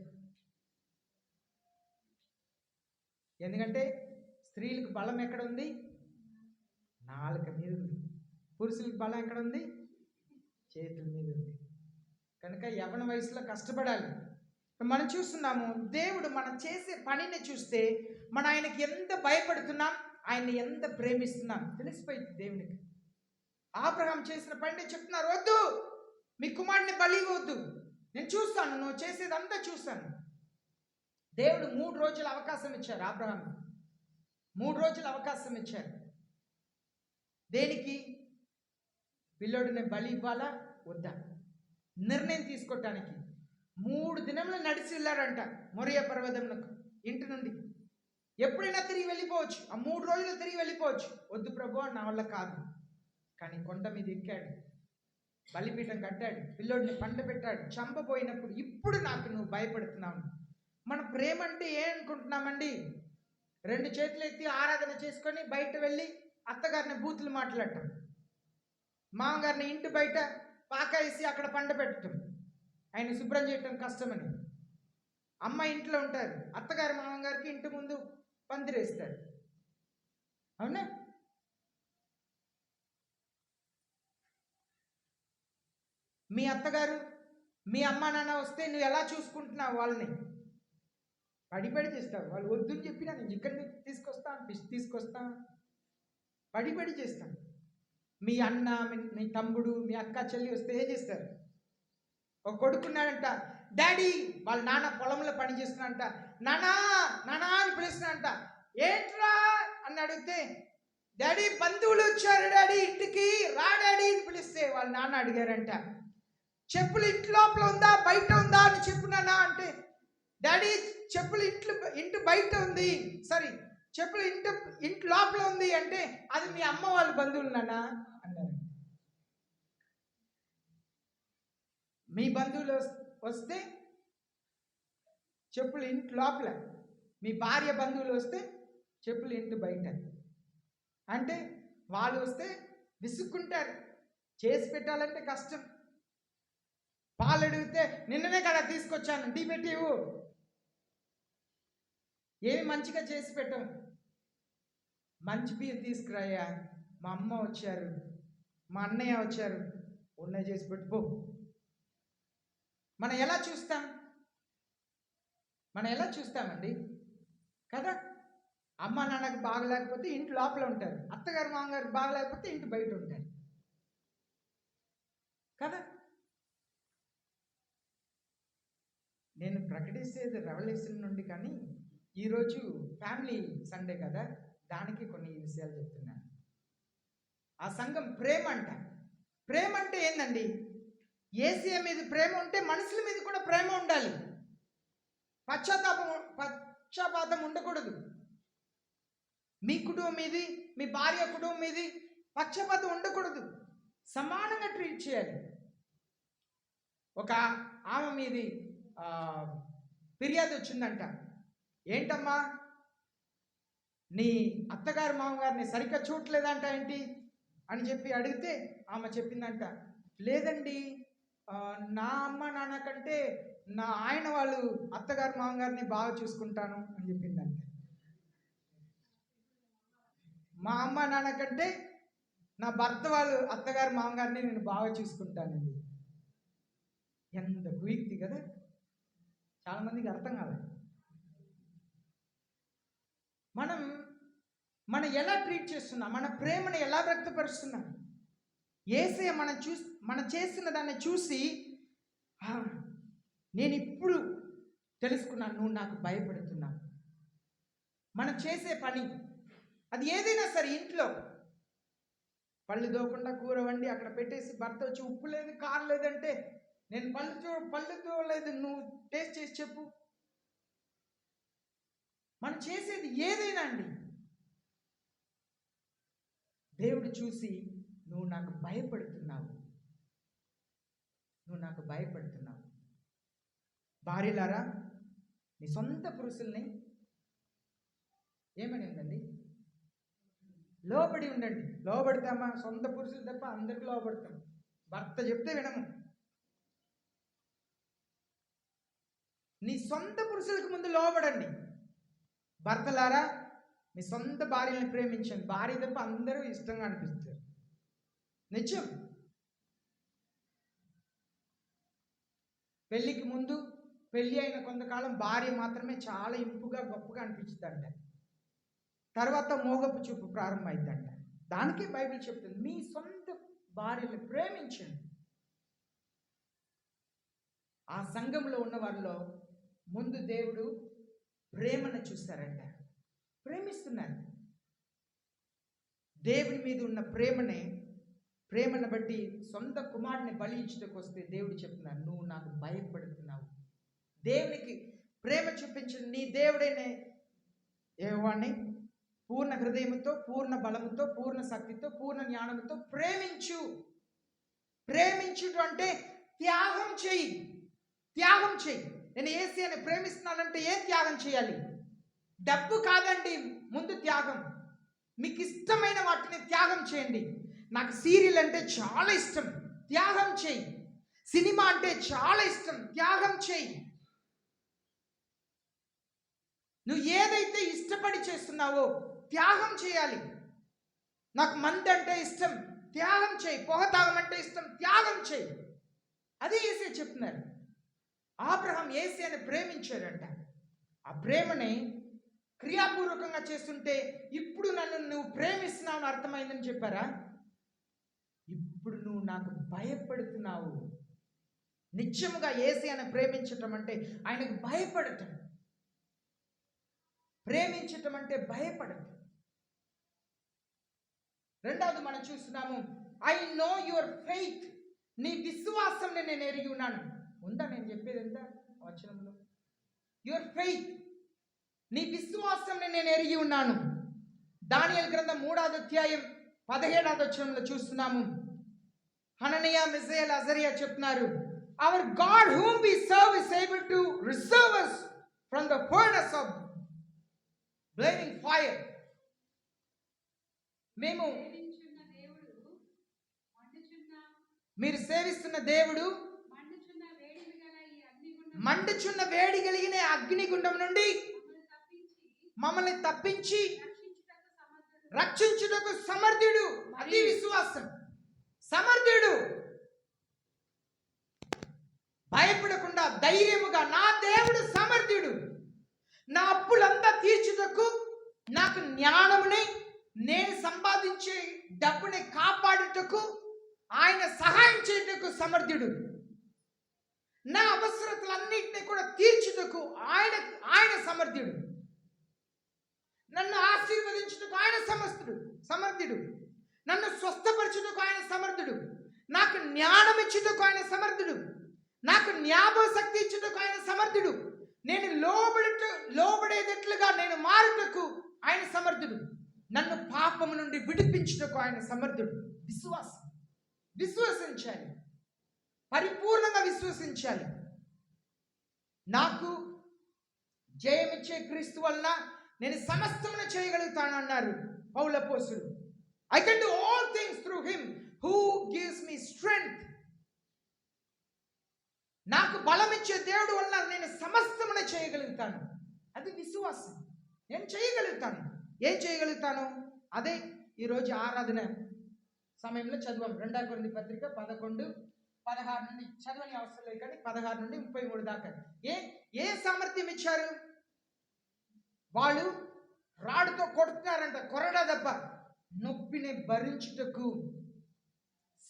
Speaker 1: ఎందుకంటే స్త్రీలకు బలం ఎక్కడ ఉంది? నాలుక మీద ఉంది. పురుషులకు బలం ఎక్కడ ఉంది? చేతుల మీద ఉంది. కనుక యవ్వన వయసులో కష్టపడాలి. మనం చూస్తున్నాము, దేవుడు మనం చేసే పనిని చూస్తే మనం ఆయనకి ఎంత భయపడుతున్నాం, ఆయన్ని ఎంత ప్రేమిస్తున్నాం తెలిసిపోయింది దేవునికి. అబ్రహాం చేసిన పనిని చెప్తున్నారు, వద్దు, మీ కుమారుడిని బలి ఇవ్వద్దు, నేను చూస్తాను, నువ్వు చేసేదంతా చూస్తాను. దేవుడు 3 రోజుల అవకాశం ఇచ్చారు అబ్రహాం. 3 రోజుల అవకాశం ఇచ్చారు. దేనికి? పిల్లోడిని బలి ఇవ్వాలా వద్దా నిర్ణయం తీసుకోవటానికి. 3 దినములు నడిచి వెళ్ళారంట మొరియా పర్వతమునకు ఇంటి నుండి. ఎప్పుడైనా తిరిగి వెళ్ళిపోవచ్చు, ఆ 3 రోజులు తిరిగి వెళ్ళిపోవచ్చు. వద్దు ప్రభు, నా వల్ల కాదు. కానీ కొండ మీద ఎక్కాడు, బలిపీఠం కట్టాడు, పిల్లోడిని పండ పెట్టాడు. చంపబోయినప్పుడు ఇప్పుడు నాకు నువ్వు భయపడుతున్నావు. మన ప్రేమ అంటే ఏ అనుకుంటున్నామండి? 2 చేతులు ఎత్తి ఆరాధన చేసుకొని బయట వెళ్ళి అత్తగారిని బూతులు మాట్లాడటం, మామగారిని ఇంటి బయట పాకేసి అక్కడ పండ పెట్టడం, ఆయన శుభ్రం చేయటం కష్టమని. అమ్మ ఇంట్లో ఉంటారు, అత్తగారు మామగారికి ఇంటి ముందు పందిరేస్తారు. అవునా? మీ అత్తగారు మీ అమ్మ నాన్న వస్తే నువ్వు ఎలా చూసుకుంటున్నావు వాళ్ళని? పడి చేస్తావు. వాళ్ళు వద్దని చెప్పినా నేను చికెన్ తీసుకొస్తాను, ఫిష్ తీసుకొస్తాను, పడి చేస్తాను. మీ అన్న, మీ తమ్ముడు, మీ అక్క చెల్లి వస్తే ఏం చేస్తారు? ఒక కొడుకున్నాడంట, డాడీ, వాళ్ళ నాన్న పొలంలో పని చేస్తున్నాడంట, నానా నానా అని పిలుస్తున్నాడంట. ఏంట్రా అని అడిగితే, డాడీ బంధువులు వచ్చారు డాడీ ఇంటికి, రా డాడీ అని పిలిస్తే వాళ్ళ నాన్న అడిగారంట, చెప్పులు ఇంటి లోపల ఉందా బయట ఉందా అని చెప్పున్నానా అంటే, డాడీ చెప్పులు ఇంటి బయట ఉంది, సారీ చెప్పులు ఇంటి లోపల ఉంది అంటే, అది మీ అమ్మ వాళ్ళ బంధువులు నాన్న అన్నారు. మీ బంధువులు వస్తే చెప్పులు ఇంటి లోపల, మీ భార్య బంధువులు వస్తే చెప్పులు ఇంటి బయట. అంటే వాళ్ళు వస్తే విసుక్కుంటారు, చేసి పెట్టాలంటే కష్టం. పాలు అడిగితే నిన్ననే కదా తీసుకొచ్చాను, టీ పెట్టివు, ఏమి మంచిగా చేసి పెట్టాం. మంచి బియ్యం తీసుకురాయా, మా అమ్మ వచ్చారు, మా అన్నయ్య వచ్చారు, ఉన్నది చేసి పెట్టుకో. మనం ఎలా చూస్తాం? మనం ఎలా చూస్తామండి కదా? అమ్మ నాన్నకు బాగలేకపోతే ఇంటి లోపల ఉంటారు, అత్తగారు మామగారికి బాగలేకపోతే ఇంటి బయట ఉంటారు కదా? నేను ప్రకటించేది రెవల్యూషన్ నుండి, కానీ ఈరోజు ఫ్యామిలీ సండే కదా, దానికి కొన్ని విషయాలు చెప్తున్నాను. ఆ సంఘం ప్రేమ అంట. ప్రేమ అంటే ఏందండి? యేసయ్య మీద ప్రేమ ఉంటే మనుషుల మీద కూడా ప్రేమ ఉండాలి. పక్షపాతం ఉండకూడదు. మీ కుటుంబం మీది, మీ భార్య కుటుంబం మీది పక్షపాతం ఉండకూడదు. సమానంగా ట్రీట్ చేయాలి. ఒక ఆమె మీది ఫిర్యాదు వచ్చిందంట. ఏంటమ్మా, నీ అత్తగారు మామగారిని సరిగ్గా చూడలేదంట ఏంటి అని చెప్పి అడిగితే ఆమె చెప్పిందంట, లేదండి, నా అమ్మ నాన్న కంటే నా ఆయన వాళ్ళు అత్తగారు మామగారిని బాగా చూసుకుంటాను అని చెప్పిందంట. మా అమ్మ నాన్న కంటే నా భర్త వాళ్ళు అత్తగారు మామగారిని నేను బాగా చూసుకుంటానండి. ఎంత కుయుక్తి కదా! చాలా మందికి అర్థం కాదు. మనం మనం ఎలా ట్రీట్ చేస్తున్నాం, మన ప్రేమను ఎలా వ్యక్తపరుస్తున్నాం. యేసయ్య మనం చేస్తున్న దాన్ని చూసి "ఆ, నేను ఇప్పుడు తెలుసుకున్నాను, నువ్వు నాకు భయపడుతున్నావు." మనం చేసే పని అది ఏదైనా సరే, ఇంట్లో పళ్ళు తోకుండా కూర వండి అక్కడ పెట్టేసి భర్త వచ్చి ఉప్పు లేదు కారం లేదంటే, నేను పళ్ళు తోలేదు, నువ్వు టేస్ట్ చేసి చెప్పు. మనం చేసేది ఏదైనా అండి, దేవుడు చూసి నువ్వు నాకు భయపడుతున్నావు, నువ్వు నాకు భయపడుతున్నావు. భార్యలారా, నీ సొంత పురుషుల్ని ఏమని ఉందండి, లోబడి ఉండండి. లోబడతామా? సొంత పురుషులు తప్ప అందరికి లోబడతాం. భర్త చెప్తే వినము. నీ సొంత పురుషులకు ముందు లోబడండి. భర్తలారా, మీ సొంత భార్యని ప్రేమించండి. భార్య తప్ప అందరూ ఇష్టంగా అనిపిస్తారు. నిజం. పెళ్ళికి ముందు, పెళ్ళి అయిన కొంతకాలం భార్య మాత్రమే చాలా ఇంపుగా గొప్పగా అనిపించుద్దంట. తర్వాత మోగపు చూపు ప్రారంభమైందంట. దానికే బైబిల్ చెప్తుంది, మీ సొంత భార్యని ప్రేమించండి. ఆ సంఘంలో ఉన్న వారిలో ముందు దేవుడు ప్రేమను చూస్తారంట. ప్రేమిస్తున్నారు. దేవుని మీద ఉన్న ప్రేమను బట్టి సొంత కుమారుని బలి ఇచ్చుటకు వస్తే దేవుడు చెప్తున్నారు, నువ్వు నాకు భయపడుతున్నావు. దేవునికి ప్రేమ చూపించిన నీ దేవుడైన యెహోవాని పూర్ణ హృదయముతో, పూర్ణ బలముతో, పూర్ణ శక్తితో, పూర్ణ జ్ఞానముతో ప్రేమించు. ప్రేమించుట అంటే త్యాగం చేయి. త్యాగం చేయి. నేను యేసయ్యని ప్రేమిస్తున్నానంటే ఏం త్యాగం చేయాలి? డబ్బు కాదండి ముందు త్యాగం. మీకు ఇష్టమైన వాటిని త్యాగం చేయండి. నాకు సీరియల్ అంటే చాలా ఇష్టం, త్యాగం చేయి. సినిమా అంటే చాలా ఇష్టం, త్యాగం చేయి. నువ్వు ఏదైతే ఇష్టపడి చేస్తున్నావో త్యాగం చేయాలి. నాకు మందు అంటే ఇష్టం, త్యాగం చేయి. పొగ తాగమంటే ఇష్టం, త్యాగం చేయి. అదే యేసయ్య చెప్తున్నారు. అబ్రహాం యేసయ్యని ప్రేమించాడంట. ఆ ప్రేమని క్రియాపూర్వకంగా చేస్తుంటే ఇప్పుడు నన్ను నువ్వు ప్రేమిస్తున్నావు అర్థమైందని చెప్పారా? ఇప్పుడు నువ్వు నాకు భయపడుతున్నావు. నిత్యముగా యేసయ్యని ప్రేమించటం అంటే ఆయనకు భయపడటం. ప్రేమించటం అంటే భయపడటం. రెండవది మనం చూస్తున్నాము, ఐ నో యువర్ ఫెయిత్. నీ విశ్వాసం నేను ఎరిగి ఉన్నాను. ఉందా నేను చెప్పేది ఎంత వచనంలో? యువర్ ఫెయిత్, నీ విశ్వాసం నేను ఎరిగి ఉన్నాను. దానియేలు గ్రంథం 3వ అధ్యాయం 17వ వచనంలో చూస్తున్నాము. హననీయ, మిజాయేల్, అజరియా చెప్తున్నారు, hour God whom we serve is able to reserve us from the furnace of blazing fire. మీరు సేవిస్తున్న దేవుడు మండుచున్న వేడి కలిగిన అగ్నిగుండం నుండి మమ్మల్ని తప్పించి రక్షించుటకు సమర్థుడు. అది విశ్వాసం. సమర్థుడు. భయపడకుండా ధైర్యముగా, నా దేవుడు సమర్థుడు. నా అప్పులంతా తీర్చుటకు, నాకు జ్ఞానముని, నేను సంపాదించే డబ్బుని కాపాడుటకు, ఆయన సహాయం చేయుటకు సమర్థుడు. నా అవసరతలన్నింటినీ కూడా తీర్చుటకు ఆయన సమర్థుడు. నన్ను ఆశీర్వదించుటకు ఆయన సమర్థుడు. నన్ను స్వస్థపరచుటకు ఆయన సమర్థుడు. నాకు జ్ఞానం ఇచ్చుటకు ఆయన సమర్థుడు. నాకు జ్ఞాపక శక్తి ఇచ్చుటకు ఆయన సమర్థుడు. నేను లోబడేటట్లుగా నేను మారుటకు ఆయన సమర్థుడు. నన్ను పాపము నుండి విడిపించుటకు ఆయన సమర్థుడు. విశ్వసించాలి. పరిపూర్ణంగా విశ్వసించాలి. నాకు జయమిచ్చే క్రీస్తు వలన నేను సమస్తమును చేయగలుగుతాను అన్నారు పౌలు అపోస్తలుడు. I can do all things through him who gives me strength. నాకు బలం ఇచ్చే దేవుడు వలన నేను సమస్తమును చేయగలుగుతాను. అది విశ్వాసం. నేను చేయగలుగుతాను. ఏం చేయగలుగుతాను? అదే ఈరోజు ఆరాధన సమయంలో చదివాం. 2 కొరింథీ పత్రిక 11:16 నుండి చదవని అవసరం లేదు, కానీ 16 నుండి 33 దాకా ఏ సామర్థ్యం ఇచ్చారు? వాళ్ళు రాడుతో కొడుతున్నారంట, కొరడా దెబ్బ. నొప్పిని భరించుటకు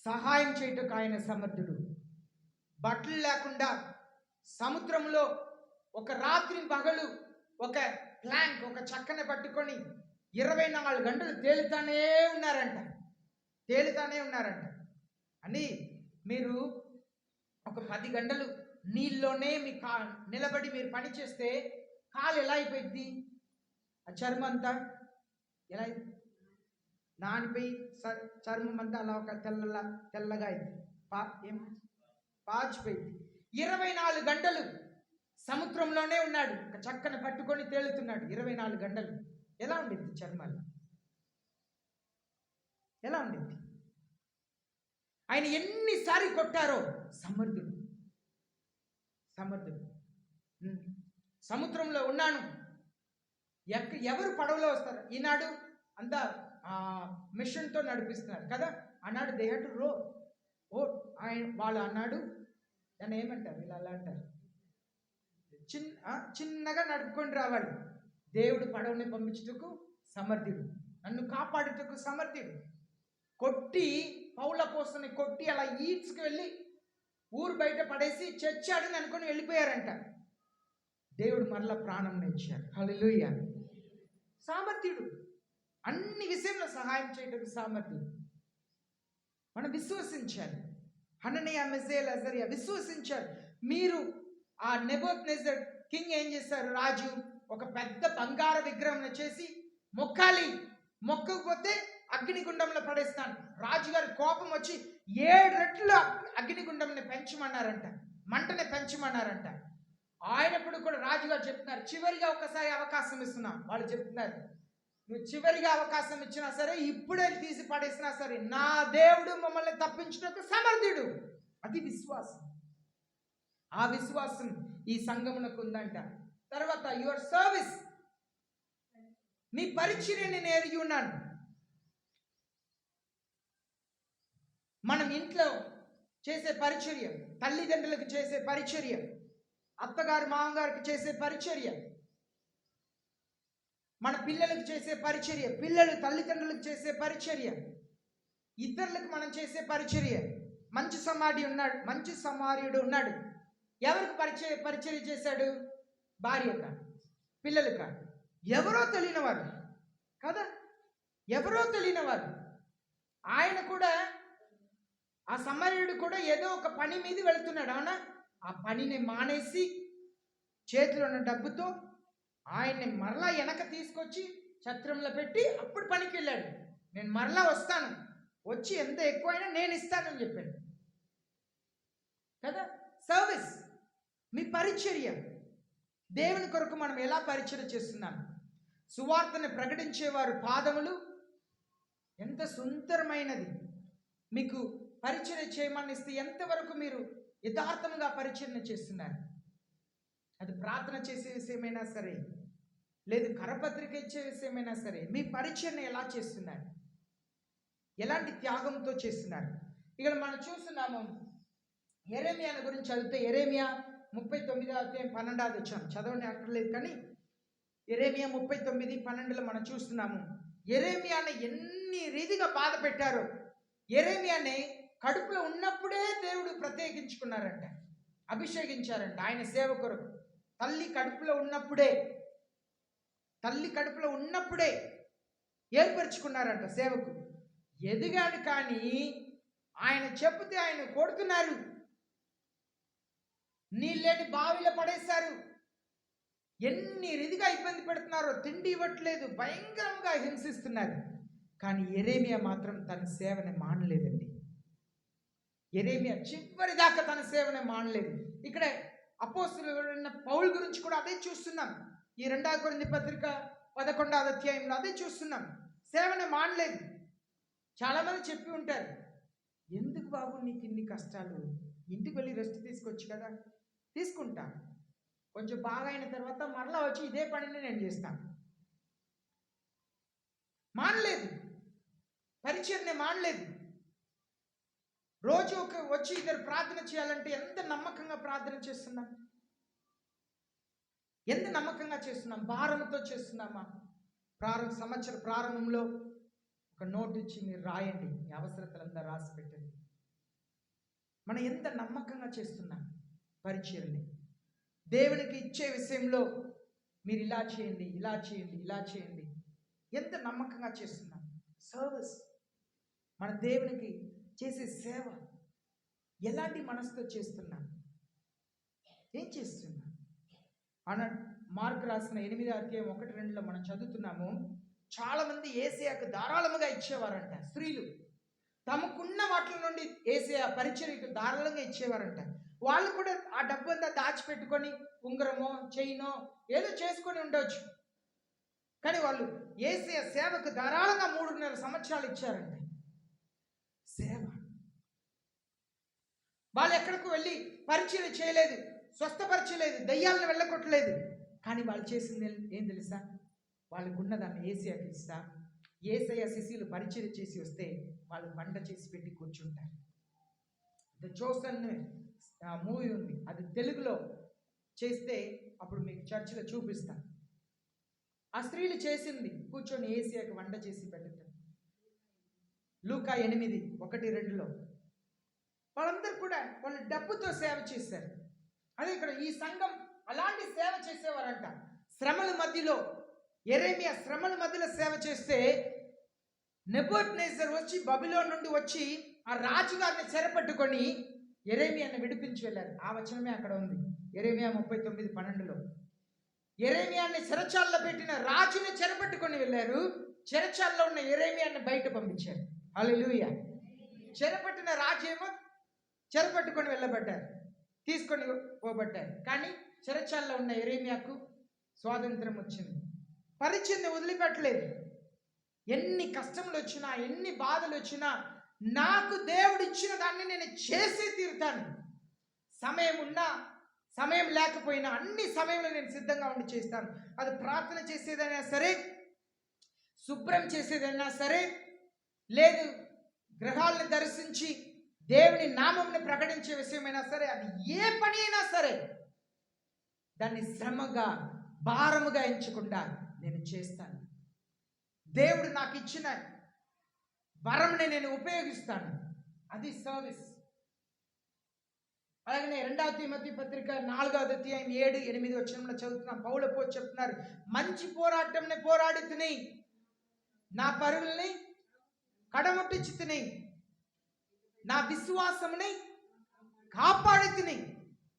Speaker 1: సహాయం చేయుటకు ఆయన సమర్థుడు. బట్టలు లేకుండా సముద్రంలో ఒక రాత్రి పగలు ఒక ప్లాంక్, ఒక చక్కని పట్టుకొని 24 గంటలు తేలుతానే ఉన్నారంట. అని మీరు ఒక 10 గంటలు నీళ్ళలోనే మీ నిలబడి మీరు పని చేస్తే కాలు ఎలా అయిపోయింది? ఆ చర్మం అంతా ఎలా నానిపోయి చర్మం అంతా అలా ఒక తెల్లగా అయింది, పాచిపోయింది. 24 గంటలు సముద్రంలోనే ఉన్నాడు, ఒక చక్కని పట్టుకొని తేలుతున్నాడు 24 గంటలు. ఎలా ఉండింది చర్మాలు? ఎలా ఉండింది? ఆయన ఎన్నిసారి కొట్టారో సమర్థుడు. సముద్రంలో ఉన్నాను, ఎవరు పడవలో వస్తారు? ఈనాడు అంతా మిషన్తో నడిపిస్తున్నారు కదా. అన్నాడు దే హ్యావ్ టు రో. వాళ్ళు అన్నాడు, దాన్ని ఏమంటారు, ఇలా అలా అంటారు, చిన్నగా నడుపుకొని రావాలి. దేవుడు పడవని పంపించుటకు సమర్థుడు, నన్ను కాపాడుటకు సమర్థుడు. కొట్టి పౌల పోస్తని కొట్టి అలా ఈడ్స్కి వెళ్ళి ఊరు బయట పడేసి చచ్చాడని అనుకొని వెళ్ళిపోయారంట. దేవుడు మరలా ప్రాణం ఇచ్చాడు. హల్లెలూయా. సామర్థ్యుడు, అన్ని విషయంలో సహాయం చేయడానికి సామర్థ్యుడు. మనం విశ్వసించాలి. హననీయ, మిజాయేల్, అజర్యా విశ్వసించారు. మీరు ఆ నెబుకద్నెజర్ కింగ్ ఏం చేశారు? రాజు ఒక పెద్ద బంగారు విగ్రహం చేసి మొక్కాలి, మొక్కకపోతే అగ్నిగుండంలో పడేస్తాను. రాజుగారి కోపం వచ్చి 7 రెట్లు అగ్నిగుండంని పెంచమన్నారంట, మంటని పెంచమన్నారంట. ఆయనప్పుడు కూడా రాజుగారు చెప్తున్నారు, చివరిగా ఒకసారి అవకాశం ఇస్తున్నాం. వాళ్ళు చెప్తున్నారు, నువ్వు చివరిగా అవకాశం ఇచ్చినా సరే, ఇప్పుడే తీసి పడేసినా సరే, నా దేవుడు మమ్మల్ని తప్పించడానికి సమర్థుడు. అది విశ్వాసం. ఆ విశ్వాసం ఈ సంఘమునకు ఉందంట. తర్వాత యువర్ సర్వీస్, మీ పరిచర్యని నేను ఎరిగి ఉన్నాను. మనం ఇంట్లో చేసే పరిచర్య, తల్లిదండ్రులకు చేసే పరిచర్య, అత్తగారు మామగారికి చేసే పరిచర్య, మన పిల్లలకు చేసే పరిచర్య, పిల్లలు తల్లిదండ్రులకు చేసే పరిచర్య, ఇతరులకు మనం చేసే పరిచర్య. మంచి సమార్యుడు ఉన్నాడు. ఎవరికి పరిచర్య చేశాడు? భార్యక, పిల్లలక, ఎవరో తెలియనివారు కదా, ఎవరో తెలియనివారు. ఆయన కూడా, ఆ సమరయుడు కూడా ఏదో ఒక పని మీద వెళ్తున్నాడు, అవునా? ఆ పనిని మానేసి చేతిలో ఉన్న డబ్బుతో ఆయన్ని మరలా వెనక తీసుకొచ్చి ఛత్రంలో పెట్టి అప్పుడు పనికి వెళ్ళాడు. నేను మరలా వస్తాను, వచ్చి ఎంత ఎక్కువైనా నేను ఇస్తానని చెప్పాను కదా. సర్వీస్, మీ పరిచర్య. దేవుని కొరకు మనం ఎలా పరిచర్య చేస్తున్నాం? సువార్తను ప్రకటించేవారు పాదములు ఎంత సుందరమైనది. మీకు పరిచర్య చేయమని ఇస్తే ఎంతవరకు మీరు యథార్థంగా పరిచర్య చేస్తున్నారు? అది ప్రార్థన చేసే విషయమైనా సరే, లేదు కరపత్రిక ఇచ్చే విషయమైనా సరే, మీ పరిచర్యను ఎలా చేస్తున్నారు? ఎలాంటి త్యాగంతో చేస్తున్నారు? ఇక్కడ మనం చూస్తున్నాము, యెరెమియా గురించి చదివితే, యెరెమియా 39వ అధ్యాయం 12వ వచనం చదవని అక్కర్లేదు, కానీ యెరెమియా 39:12లో మనం చూస్తున్నాము, యెరెమియాని ఎన్ని రీతిగా బాధ పెట్టారో. యెరెమియాని కడుపులో ఉన్నప్పుడే దేవుడు ప్రత్యేకించుకున్నారంట, అభిషేకించారంట ఆయన సేవ కొరకు. తల్లి కడుపులో ఉన్నప్పుడే ఏర్పరచుకున్నారంట సేవకు. ఎదిగాడు కానీ ఆయన చెబితే ఆయన కొడుతున్నారు, నీళ్ళేని బావిలో పడేశారు, ఎన్ని రీతిగా ఇబ్బంది పెడుతున్నారో, తిండి ఇవ్వట్లేదు, భయంకరంగా హింసిస్తున్నారు. కానీ యెరెమియా మాత్రం తన సేవని మానలేదండి. యెరెమియా చివరి దాకా తన సేవని మానలేదు. ఇక్కడ అపోస్తలుడైన పౌలు గురించి కూడా అదే చూస్తున్నాం. ఈ 2వ కొరింథీ పత్రిక 11వ అధ్యాయంలో అదే చూస్తున్నాం. సేవని మానలేదు. చాలామంది చెప్పి ఉంటారు, ఎందుకు బాబు నీకు ఇన్ని కష్టాలు, ఇంటికి వెళ్ళి రెస్ట్ తీసుకోవచ్చు కదా. తీసుకుంటా, కొంచెం బాగా అయిన తర్వాత మరలా వచ్చి ఇదే పనిని నేను చేస్తాను. మానలేదు, పరిచర్ని మానలేదు. రోజు వచ్చి ఇద్దరు ప్రార్థన చేయాలంటే ఎంత నమ్మకంగా ప్రార్థన చేస్తున్నాం, ఎంత నమ్మకంగా చేస్తున్నాం, భారంతో చేస్తున్నామా? సంవత్సర ప్రారంభంలో ఒక నోట్ ఇచ్చి మీరు రాయండి, మీ అవసరతలంతా రాసి పెట్టండి. మనం ఎంత నమ్మకంగా చేస్తున్నాం పరిచర్ని. దేవునికి ఇచ్చే విషయంలో మీరు ఇలా చేయండి, ఇలా చేయండి, ఇలా చేయండి, ఎంత నమ్మకంగా చేస్తున్నాం. సర్వీస్, మన దేవునికి చేసే సేవ ఎలాంటి మనసుతో చేస్తున్నాం, ఏం చేస్తున్నాం అన్న మార్కు రాసిన 8వ అధ్యాయం 1-2లో మనం చదువుతున్నాము. చాలా మంది యేసయ్యకు ధారాళముగా ఇచ్చేవారంట. స్త్రీలు తమకున్న వాటి నుండి యేసయ్య పరిచర్యకు ధారాళంగా ఇచ్చేవారంట. వాళ్ళు కూడా ఆ డబ్బు అంతా దాచిపెట్టుకొని ఉంగరమో చైనో ఏదో చేసుకొని ఉండొచ్చు, కానీ వాళ్ళు యేసయ్య సేవకు ధారాళంగా 3.5 సంవత్సరాలు ఇచ్చారంట. సేవ. వాళ్ళు ఎక్కడికి వెళ్ళి పరిచయం చేయలేదు, స్వస్థపరచలేదు, దయ్యాలను వెళ్ళగొట్టలేదు, కానీ వాళ్ళు చేసింది ఏం తెలుసా? వాళ్ళకున్న దాన్ని యేసయ్యకి ఇస్తా, యేసయ్య శిష్యులు పరిచయం చేసి వస్తే వాళ్ళు వంట చేసి పెట్టి కూర్చుంటారు. ద చోసన్ మూవీ ఉంది, అది తెలుగులో చేస్తే అప్పుడు మీకు చర్చిలో చూపిస్తాను. ఆ స్త్రీలు చేసింది కూర్చొని యేసయ్యకి వంట చేసి పెట్టడం. లూకా 8:1-2లో వాళ్ళందరూ కూడా వాళ్ళు డబ్బుతో సేవ చేశారు. అదే ఇక్కడ ఈ సంఘం అలాంటి సేవ చేసేవారంట. శ్రమల మధ్యలో యెరెమీయా శ్రమల మధ్యలో సేవ చేస్తే నెబుకద్నెజర్ వచ్చి బబిలోను నుండి వచ్చి ఆ రాజుగారిని చెరపట్టుకొని యెరెమీయాను విడిపించి వెళ్ళారు. ఆ వచనమే అక్కడ ఉంది, యెరెమీయా 39:12లో. యెరెమీయాని చెరచాల్లో పెట్టిన రాజుని చెరపట్టుకొని వెళ్ళారు. చెరచాల్లో ఉన్న యెరెమీయాని బయట పంపించారు. హల్లెలూయా. చెరపట్టిన రాజు ఏమో చెరపట్టుకొని వెళ్ళబడ్డారు, తీసుకొని పోబడ్డారు. కానీ చెరచాల్లో ఉన్న యెరెమీయాకు స్వాతంత్రం వచ్చింది. పరిచయం వదిలిపెట్టలేదు. ఎన్ని కష్టములు వచ్చినా, ఎన్ని బాధలు వచ్చినా, నాకు దేవుడు ఇచ్చిన దాన్ని నేను చేసే తీరుతాను. సమయం ఉన్నా సమయం లేకపోయినా అన్ని సమయంలో నేను సిద్ధంగా ఉండి చేస్తాను. అది ప్రార్థన చేసేదైనా సరే, శుభ్రం చేసేదైనా సరే, లేదు గ్రహాలను దర్శించి దేవుని నామంని ప్రకటించే విషయమైనా సరే, అది ఏ పని అయినా సరే దాన్ని శ్రమగా భారముగా ఎంచకుండా నేను చేస్తాను. దేవుడు నాకు ఇచ్చిన వరంని నేను ఉపయోగిస్తాను. అది సర్వీస్. అలాగనే 2వ తిమోతి పత్రిక 4వ అధ్యాయం 7-8 వచనంలో చదువుతున్నాం. పౌలు చెప్తున్నారు, మంచి పోరాటంని పోరాడి తిని, నా పరుగుల్ని కడముట్టించి తిని, నా విశ్వాసముని కాపాడి తిని.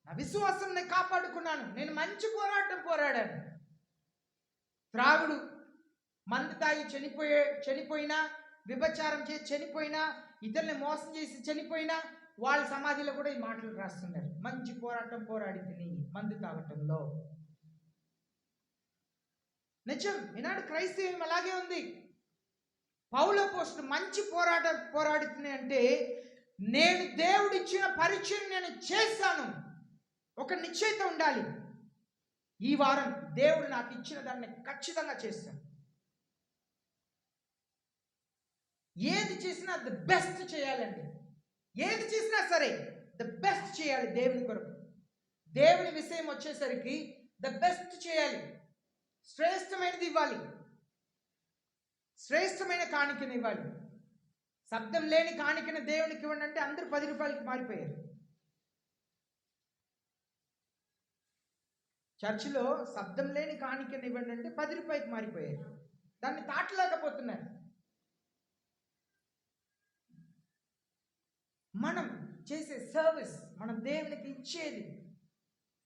Speaker 1: నా విశ్వాసంని కాపాడుకున్నాను. నేను మంచి పోరాటం పోరాడాను. త్రాగుడు, మందు తాగి చనిపోయినా, వ్యభిచారం చేసి చనిపోయినా, ఇతరుల్ని మోసం చేసి చనిపోయినా, వాళ్ళ సమాధిలో కూడా ఈ మాటలు రాస్తున్నారు. మంచి పోరాటం పోరాడి తిని, మందు తాగటంలో. నిజం, ఈనాడు క్రైస్తవం అలాగే ఉంది. పౌలు అపోస్తలుడు మంచి పోరాటం పోరాడి తిని అంటే, నేను దేవుడిచ్చిన పరిచయం నేను చేశాను. ఒక నిశ్చయిత ఉండాలి. ఈ వారం దేవుడు నాకు ఇచ్చిన దాన్ని ఖచ్చితంగా చేస్తాను. ఏది చేసినా ది బెస్ట్ చేయాలండి. ఏది చేసినా సరే ద బెస్ట్ చేయాలి దేవుని కొరకు. దేవుని విషయం వచ్చేసరికి ద బెస్ట్ చేయాలి. శ్రేష్టమైనది ఇవ్వాలి, శ్రేష్టమైన కాணிకను ఇవ్వాలి. శబ్దం లేని కాணிకను దేవునికి ఇవ్వండి అంటే అందరూ 10 రూపాయలకి మారిపోయారు. చర్చిలో శబ్దం లేని కాணிకను ఇవ్వండి అంటే 10 రూపాయలకి మారిపోయారు. దాన్ని తాటలేకపోతున్నారు. మనం చేసే సర్వీస్, మనం దేవునికి ఇచ్చేది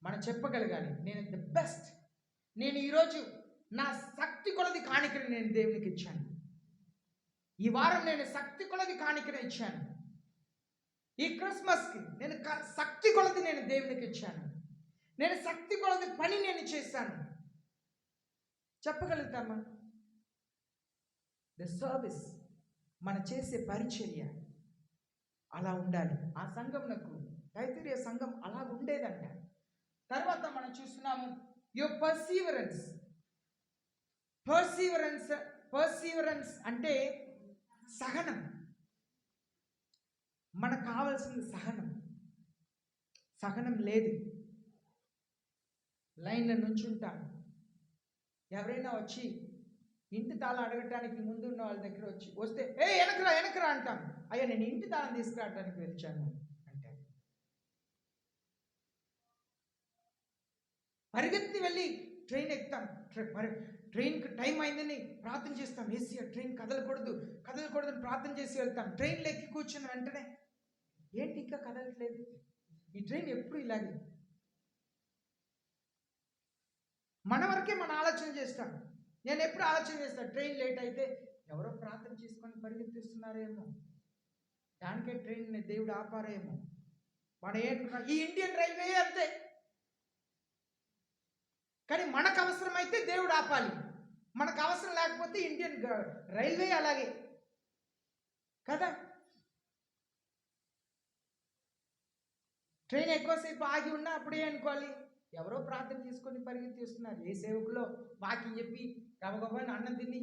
Speaker 1: మనం చెప్పగలగాలి. నేను ది బెస్ట్, నేను ఈరోజు నా శక్తి కొలది కాணிకను నేను దేవునికి ఇచ్చాను. ఈ వారం నేను శక్తి కొలది కాணிకను ఇచ్చాను. ఈ క్రిస్మస్కి నేను శక్తి కొలది నేను దేవునికి ఇచ్చాను. నేను శక్తి కొలది పని నేను చేశాను. చెప్పగలుగుతామా? ద సర్వీస్, మనం చేసే పరిచర్య అలా ఉండాలి. ఆ సంఘంకు, తైతిరీయ సంఘం అలా ఉండేదంట. తర్వాత మనం చూస్తున్నాము యువర్ పర్సీవరెన్స్. పర్సీవరెన్స్ అంటే సహనం. మనకు కావాల్సింది సహనం. సహనం లేదు. లైన్లో నుంచుంటాను, ఎవరైనా వచ్చి ఇంటి తాళం అడగటానికి ముందు ఉన్న వాళ్ళ దగ్గర వస్తే వెనకరా వెనకరా అంటాం. అయ్యా నేను ఇంటి తాళం తీసుకురావడానికి వచ్చాను అంటే పరిగెత్తి వెళ్ళి ట్రైన్ ఎక్కుతాం. ట్రైన్కి టైం అయిందని ప్రార్థన చేస్తాం. ఏసీ ట్రైన్ కదలకూడదని ప్రార్థన చేసి వెళ్తాం. ట్రైన్లో ఎక్కి కూర్చున్న వెంటనే ఏంటి ఇంకా కదలట్లేదు, ఈ ట్రైన్ ఎప్పుడు ఇలాగే. మన వరకే మన ఆలోచన చేస్తాం. నేను ఎప్పుడు ఆలోచన చేస్తాను, ట్రైన్ లేట్ అయితే ఎవరో ప్రార్థన చేసుకొని పరిగెత్తిస్తున్నారేమో, దానికే ట్రైన్ దేవుడు ఆపారేమో. మన ఏంటున్నా ఈ ఇండియన్ రైల్వే అంతే. కానీ మనకు అవసరమైతే దేవుడు ఆపాలి, మనకు అవసరం లేకపోతే ఇండియన్ రైల్వే అలాగే కదా. ట్రైన్ ఎక్కువసేపు ఆగి ఉన్నా అప్పుడే అనుకోవాలి ఎవరో ప్రార్థన తీసుకొని పరిగెత్తిస్తున్నారు. ఏ సేవకులో వాకింగ్ చెప్పి గబగబాని అన్నం తిని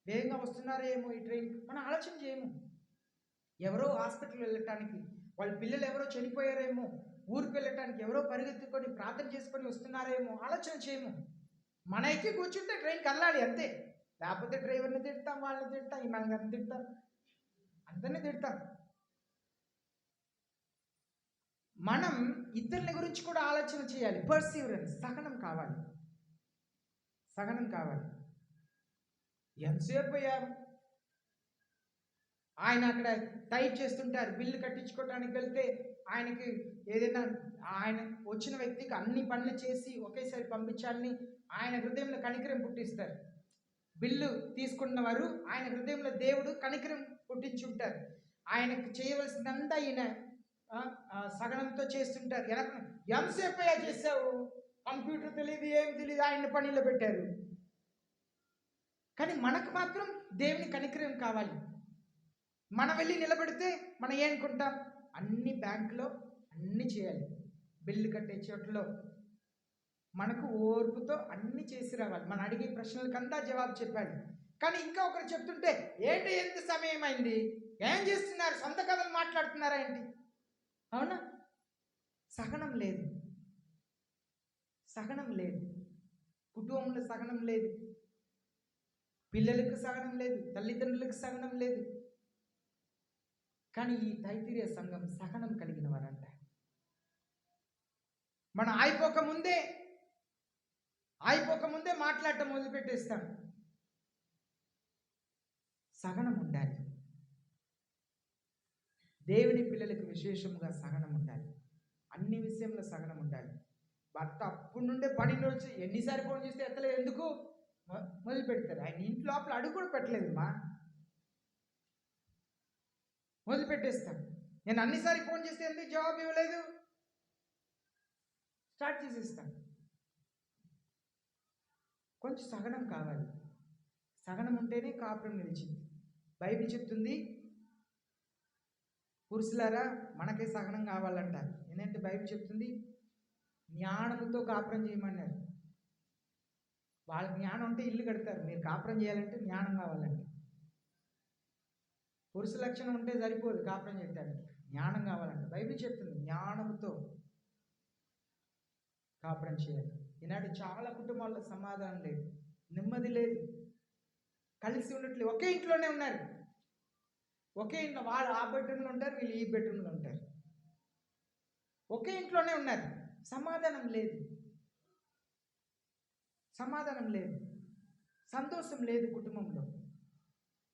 Speaker 1: వేగంగా వస్తున్నారేమో ఈ ట్రైన్కి. మనం ఆలోచన చేయము. ఎవరో హాస్పిటల్ వెళ్ళటానికి, వాళ్ళ పిల్లలు ఎవరో చనిపోయారేమో, ఊరికి వెళ్ళటానికి ఎవరో పరిగెత్తుకొని ప్రార్థన చేసుకొని వస్తున్నారేమో ఆలోచన చేయము. మన ఎక్కి కూర్చుంటే ట్రైన్ కదలాలి అంతే. లేకపోతే డ్రైవర్ని తిడతాం, వాళ్ళని తిడతాం, ఈ మనగారిని తిడతాం, అందరినీ తిడతాం. మనం ఇతరుల గురించి కూడా ఆలోచన చేయాలి. పర్సీవరెన్స్, సహనం కావాలి. ఎంతసేపు అయ్యారు ఆయన అక్కడ టైప్ చేస్తుంటారు. బిల్లు కట్టించుకోవడానికి వెళ్తే ఆయనకి ఏదైనా ఆయన వచ్చిన వ్యక్తికి అన్ని పనులు చేసి ఒకేసారి పంపించాలని ఆయన హృదయంలో కనికరం పుట్టిస్తారు. బిల్లు తీసుకున్న వారు ఆయన హృదయంలో దేవుడు కనికరం పుట్టించుంటారు. ఆయనకు చేయవలసిందంతా ఈయన సగనంతో చేస్తుంటారు. ఎంతసేపు అయ్యా చేసావు, కంప్యూటర్ తెలియదు, ఏం తెలియదు, ఆయన పనిలో పెట్టారు. కానీ మనకు మాత్రం దేవుని కనికరం కావాలి. మనం వెళ్ళి నిలబడితే మనం ఏమనుకుంటాం, అన్ని బ్యాంకులో అన్ని చేయాలి, బిల్లు కట్టే చోట్లలో మనకు ఓర్పుతో అన్ని చేసి రావాలి. మనం అడిగే ప్రశ్నలకంతా జవాబు చెప్పాలి. కానీ ఇంకా ఒకరు చెప్తుంటే ఏంటి ఎంత సమయం అయింది, ఏం చేస్తున్నారు, సొంత కథలు మాట్లాడుతున్నారా ఏంటి? అవునా? సహనం లేదు. కుటుంబంలో సహనం లేదు, పిల్లలకు సహనం లేదు, తల్లిదండ్రులకు సహనం లేదు. కానీ ఈ తైతిరీయ సంఘం సహనం కలిగిన వారంట. మనం అయిపోక ముందే మాట్లాడటం మొదలుపెట్టేస్తాం. సహనం ఉండాలి. దేవుని పిల్లలకు విశేషంగా సహనం ఉండాలి. అన్ని విషయంలో సహనం ఉండాలి. భర్త అప్పటి నుండే పని రోజు ఎన్నిసార్లు ఫోన్ చేస్తే ఎత్తలేదు, ఎందుకు మొదలు పెడతారు. ఆయన ఇంటి లోపల అడుగు కూడా పెట్టలేదు, మొదలు పెట్టేస్తాం. నేను అన్నిసార్లు ఫోన్ చేస్తే ఎందుకు జవాబు ఇవ్వలేదు, స్టార్ట్ చేసేస్తాను. కొంచెం సహనం కావాలి. సహనం ఉంటేనే కాపురం నిలిచింది. బైబిల్ చెప్తుంది, పురుషులారా మనకే సహనం కావాలంట. ఏంటంటే బైబిల్ చెప్తుంది జ్ఞానముతో కాపురం చేయమన్నారు. వాళ్ళ జ్ఞానం ఉంటే ఇల్లు కడతారు, మీరు కాపురం చేయాలంటే జ్ఞానం కావాలండి. పురుష లక్షణం ఉంటే సరిపోదు కాపురం చేయడానికి, జ్ఞానం కావాలంటే. బైబిల్ చెప్తుంది జ్ఞానముతో కాపురం చేయాలి. ఈనాడు చాలా కుటుంబాల్లో సమాధానం లేదు, నెమ్మది లేదు, కలిసి ఉండట్లేదు. ఒకే ఇంట్లోనే ఉన్నారు, ఒకే ఇంట్లో, వాళ్ళు ఆ బెడ్రూమ్లో ఉంటారు, వీళ్ళు ఈ బెడ్రూమ్లో ఉంటారు, ఒకే ఇంట్లోనే ఉన్నారు. సమాధానం లేదు, సంతోషం లేదు కుటుంబంలో,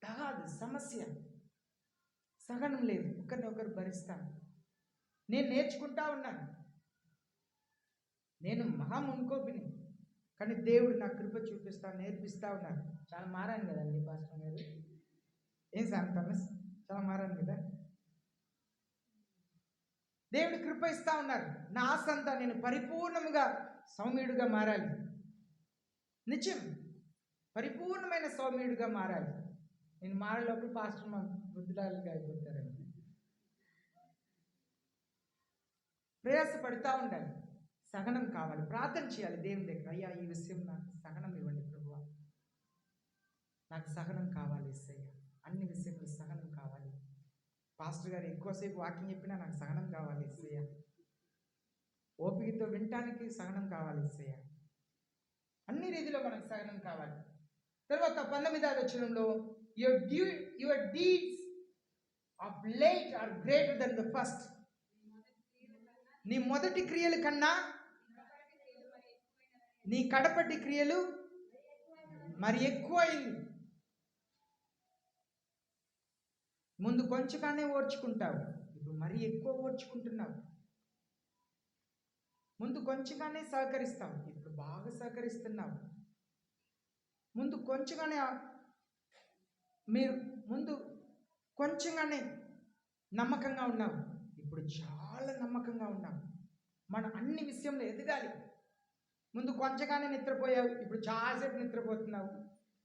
Speaker 1: తగాదు, సమస్య, సహనం లేదు, ఒకరినొకరు భరిస్తాను. నేను నేర్చుకుంటా ఉన్నాను, నేను మహామున్కోపిని, కానీ దేవుడు నా కృప నేర్పిస్తా ఉన్నాను. చాలా మారాను కదండి పాస్టర్ గారు, ఏం సార్ థామస్, చాలా మారాను కదా. దేవుడు కృప ఇస్తా ఉన్నారు. నా ఆశ అంతా నేను పరిపూర్ణముగా సౌమ్యుడిగా మారాలి. నిత్యం పరిపూర్ణమైన సౌమ్యుడిగా మారాలి. నేను మారేలోపు పాస్టర్ మా వృద్ధురాలుగా అయిపోతారండి. ప్రయాసపడుతూ ఉండాలి, సహనం కావాలి, ప్రార్థన చేయాలి దేవుని దగ్గర. అయ్యా ఈ విషయం నాకు సహనం ఇవ్వండి ప్రభువా, నాకు సహనం కావాలి యేసయ్య, అన్ని విషయంలో సహనం కావాలి. పాస్టర్ గారు ఎక్కువసేపు వాకింగ్ చెప్పినా నాకు సహనం కావాలి యేసయ్య, ఓపికతో వినటానికి సహనం కావాలి యేసయ్య, అన్ని రీతిలో మనకు సహనం కావాలి. తర్వాత 19వ వచనంలో your deeds of late are greater than the first. నీ మొదటి క్రియల కన్నా నీ కడపటి క్రియలు మరి ఎక్కువైంది. ముందు కొంచెంగానే ఓర్చుకుంటావు, ఇప్పుడు మరి ఎక్కువ ఓర్చుకుంటున్నావు. ముందు కొంచెంగానే సహకరిస్తావు, ఇప్పుడు బాగా సహకరిస్తున్నావు. ముందు కొంచెంగానే మీరు ముందు కొంచెంగానే నమ్మకంగా ఉన్నావు, ఇప్పుడు చాలా నమ్మకంగా ఉన్నావు. మనం అన్ని విషయంలో ఎదగాలి. ముందు కొంచెంగానే నిద్రపోయావు, ఇప్పుడు చాలాసేపు నిద్రపోతున్నావు.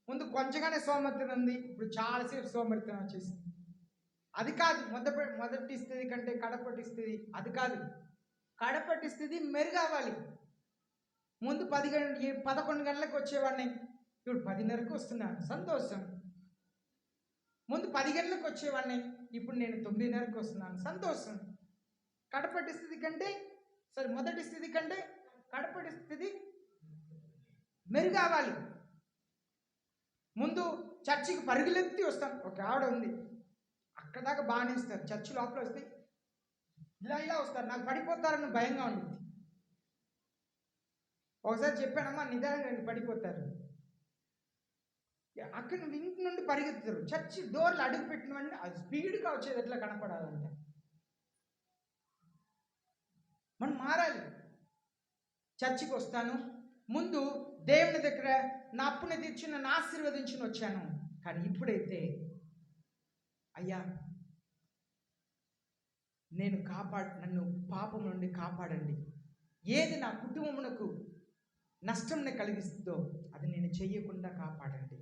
Speaker 1: ముందు కొంచెంగానే సోమర్థం ఉంది, ఇప్పుడు చాలాసేపు సోమర్థం వచ్చేసింది. అది కాదు మొదటి స్థితి కంటే కడపటి స్థితి, అది కాదు. కడపటి స్థితి మెరుగవ్వాలి. ముందు 11 గంటలకు వచ్చేవాడిని, ఇప్పుడు 10:30కు వస్తున్నాను, సంతోషం. ముందు 10 గంటలకు వచ్చేవాడిని, ఇప్పుడు నేను 9:30కు వస్తున్నాను, సంతోషం. కడపటి స్థితి కంటే మొదటి స్థితి కంటే కడపటి స్థితి మెరుగవ్వాలి. ముందు చర్చికి పరుగులెత్తి వస్తాను. ఒక ఆవిడ ఉంది, అక్కడ దాకా బాగానే వస్తారు, చర్చి లోపల వస్తే ఇలా వస్తారు, నాకు పడిపోతారని భయంగా ఉంటుంది. ఒకసారి చెప్పానమ్మా, నిదానంగా పడిపోతారు. అక్కడ ఇంటి నుండి పరిగెత్తుతారు, చర్చి డోర్లు అడుగు పెట్టిన వెంటనే అది స్పీడ్గా వచ్చేది ఎట్లా కనపడాలంట. మనం మారాలి. చర్చికి వస్తాను, ముందు దేవుని దగ్గర నా అప్పుని తీర్చి నన్ను ఆశీర్వదించుని వచ్చాను. కానీ ఇప్పుడైతే అయ్యా నన్ను పాపం నుండి కాపాడండి, ఏది నా కుటుంబమునకు నష్టంని కలిగిస్తుందో అది నేను చెయ్యకుండా కాపాడండి.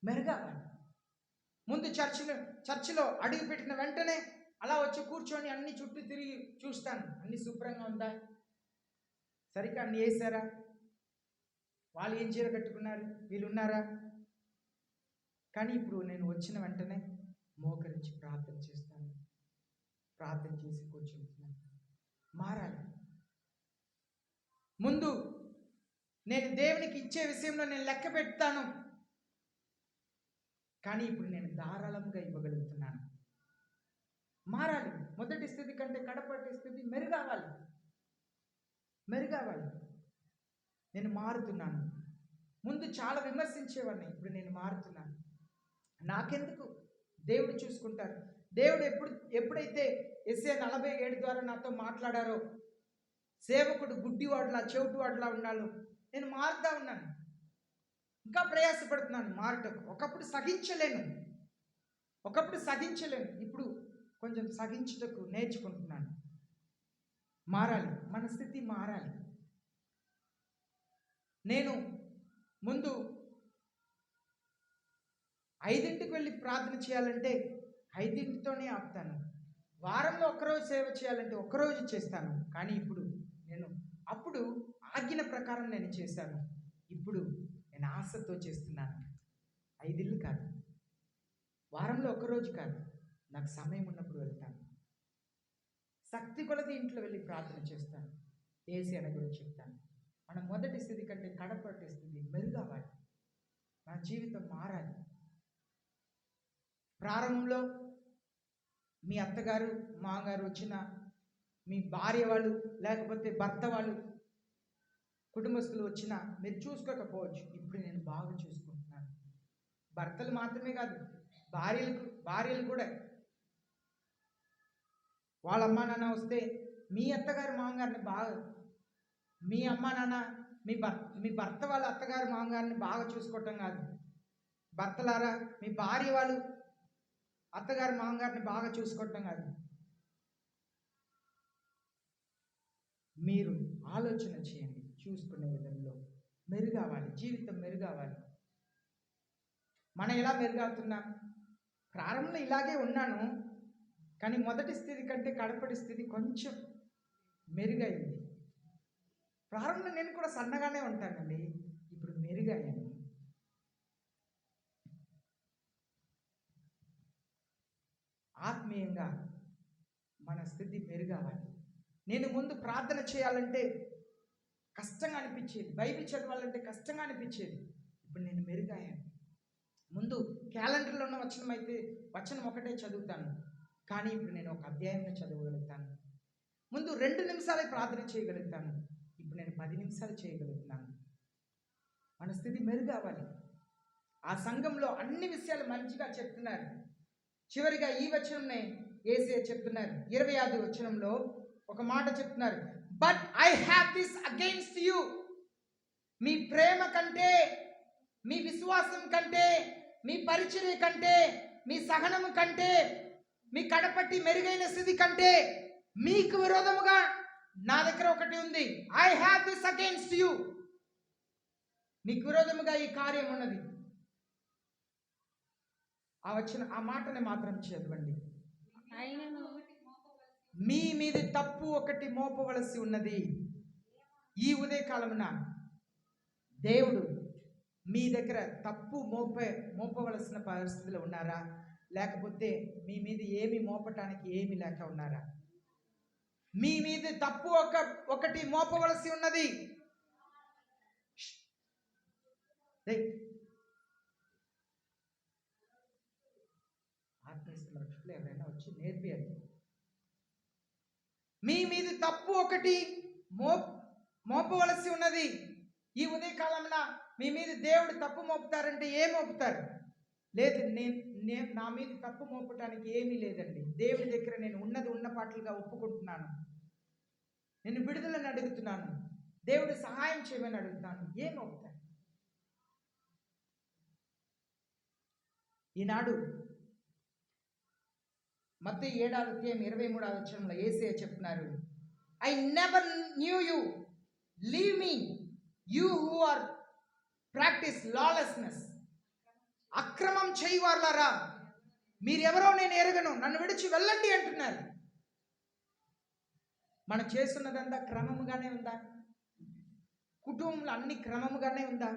Speaker 1: మెరుగవ్వాలి. ముందు చర్చిలో అడుగు పెట్టిన వెంటనే అలా వచ్చి కూర్చొని అన్ని చుట్టూ తిరిగి చూస్తాను, అన్ని శుభ్రంగా ఉందా, సరిగ్గా అన్ని వేసారా, వాళ్ళు ఏం చీర కట్టుకున్నారు, వీళ్ళు ఉన్నారా. కానీ ఇప్పుడు నేను వచ్చిన వెంటనే మోకరించి ప్రార్థన చేస్తాను, ప్రార్థన చేసి కూర్చుంటున్నాను. మారాలి. ముందు నేను దేవునికి ఇచ్చే విషయంలో నేను లెక్క పెడతాను, కానీ ఇప్పుడు నేను ధారాళంగా ఇవ్వగలుగుతున్నాను. మారాలి. మొదటి స్థితి కంటే కడపటి స్థితి మెరుగవ్వాలి. నేను మారుతున్నాను. ముందు చాలా విమర్శించేవాడిని, ఇప్పుడు నేను మారుతున్నాను. నాకెందుకు, దేవుడు చూసుకుంటారు. దేవుడు ఎప్పుడైతే యెషయా 47 ద్వారా నాతో మాట్లాడారో, సేవకుడు గుడ్డివాడులా చెవిటివాడులా ఉండాలో, నేను మారుతా ఉన్నాను. ఇంకా ప్రయాసపడుతున్నాను మారుటకు. ఒకప్పుడు సహించలేను, ఇప్పుడు కొంచెం సహించుటకు నేర్చుకుంటున్నాను. మారాలి, మన స్థితి మారాలి. నేను ముందు 5ంటికి వెళ్ళి ప్రార్థన చేయాలంటే 5ంటితోనే ఆపుతాను. వారంలో ఒక్కరోజు సేవ చేయాలంటే ఒక్కరోజు చేస్తాను. కానీ అప్పుడు ఆజ్ఞ ప్రకారం నేను చేశాను. ఇప్పుడు నేను ఆశతో చేస్తున్నాను. 5 ఇళ్ళు కాదు, వారంలో ఒక్కరోజు కాదు, నాకు సమయం ఉన్నప్పుడు వెళ్తాను. శక్తి కొలది ఇంట్లో వెళ్ళి ప్రార్థన చేస్తాను. ఏసీ అనే గురించి చెప్తాను. మన మొదటి స్థితి కంటే కడపటి స్థితి మెరుగవ్వాలి. మన జీవితం మారాలి. ప్రారంభంలో మీ అత్తగారు మామగారు వచ్చిన మీ భార్య వాళ్ళు లేకపోతే భర్త వాళ్ళు కుటుంబస్తులు వచ్చినా మీరు చూసుకోకపోవచ్చు. ఇప్పుడు నేను బాగా చూసుకుంటున్నాను. భర్తలు మాత్రమే కాదు, భార్యలు కూడా వాళ్ళ అమ్మా నాన్న వస్తే మీ అత్తగారు మామగారిని బాగా, మీ అమ్మా నాన్న మీ భర్త వాళ్ళ అత్తగారు మామగారిని బాగా చూసుకోవటం కాదు. భర్తలారా, మీ భార్య వాళ్ళు అత్తగారు మామగారిని బాగా చూసుకోవటం కాదు. మీరు ఆలోచన చేయండి. చూసుకునే విధంలో మెరుగవ్వాలి, జీవితం మెరుగవ్వాలి. మనం ఎలా మెరుగవుతున్నాం? ప్రారంభంలో ఇలాగే ఉన్నాను, కానీ మొదటి స్థితి కంటే కడపటి స్థితి కొంచెం మెరుగైంది. ప్రారంభంలో నేను కూడా సన్నగానే ఉంటానండి, ఇప్పుడు మెరుగయ్యాను. ఆత్మీయంగా మన స్థితి మెరుగవ్వాలి. నేను ముందు ప్రార్థన చేయాలంటే కష్టంగా అనిపించేది, బైబిల్ చదవాలంటే కష్టంగా అనిపించేది. ఇప్పుడు నేను మెరుగయ్యాను. ముందు క్యాలెండర్లో ఉన్న వచనం ఒకటే చదువుతాను, కానీ ఇప్పుడు నేను ఒక అధ్యాయం చదవగలుగుతాను. ముందు 2 నిమిషాలే ప్రార్థన చేయగలుగుతాను, ఇప్పుడు నేను 10 నిమిషాలు చేయగలుగుతున్నాను. మన స్థితి మెరుగవ్వాలి. ఆ సంఘంలో అన్ని విషయాలు మంచిగా చెప్తున్నారు. చివరిగా ఈ వచనంనే యేసయ్య చెప్తున్నారు. 25వ వచనంలో ఒక మాట చెప్తున్నారు, but I have this against you. మీ ప్రేమ కంటే, మీ విశ్వాసం కంటే, మీ పరిచర్య కంటే, మీ సహనము కంటే, మీ కడపట్టి మెరుగైన స్థితి కంటే మీకు విరోధముగా నా దగ్గర ఒకటి ఉంది. I have this against you. మీకు విరోధముగా ఈ కార్యం ఉన్నది. ఆ మాటని మాత్రం చదవండి.
Speaker 2: ఆయనను
Speaker 1: మీ మీద తప్పు ఒకటి మోపవలసి ఉన్నది. ఈ ఉదయకాలమున దేవుడు మీ దగ్గర తప్పు మోపవలసిన పరిస్థితిలో ఉన్నారా, లేకపోతే మీ మీద ఏమి మోపటానికి ఏమి లేక ఉన్నారా? మీ మీద తప్పు ఒకటి మోపవలసి ఉన్నది. ఆత్మీయులు ఎవరైనా వచ్చి నేర్పియాలి. మీ మీద తప్పు ఒకటి మోపవలసి ఉన్నది. ఈ ఉదయకాలంలో మీ మీద దేవుడు తప్పు మోపుతారంటే ఏం మోపుతారు? లేదు, నేను నా మీద తప్పు మోపటానికి ఏమీ లేదండి. దేవుడి దగ్గర నేను ఉన్నది ఉన్న పాటలుగా ఒప్పుకుంటున్నాను. నేను విడుదలని అడుగుతున్నాను. దేవుడు సహాయం చేయమని అడుగుతున్నాను. ఏం మోపుతారు? ఈనాడు మత్తయి 7వ అధ్యాయం 23వ వచనంలో యేసయ్య చెప్తున్నారు, I never knew you, leave me you who are practice lawlessness. అక్రమం చేయవారులారా, మీరెవరో నేను ఎరగను, నన్ను విడిచి వెళ్ళండి అంటున్నారు. మనం చేస్తున్నదంతా క్రమముగానే ఉందా? కుటుంబంలో అన్ని క్రమముగానే ఉందా?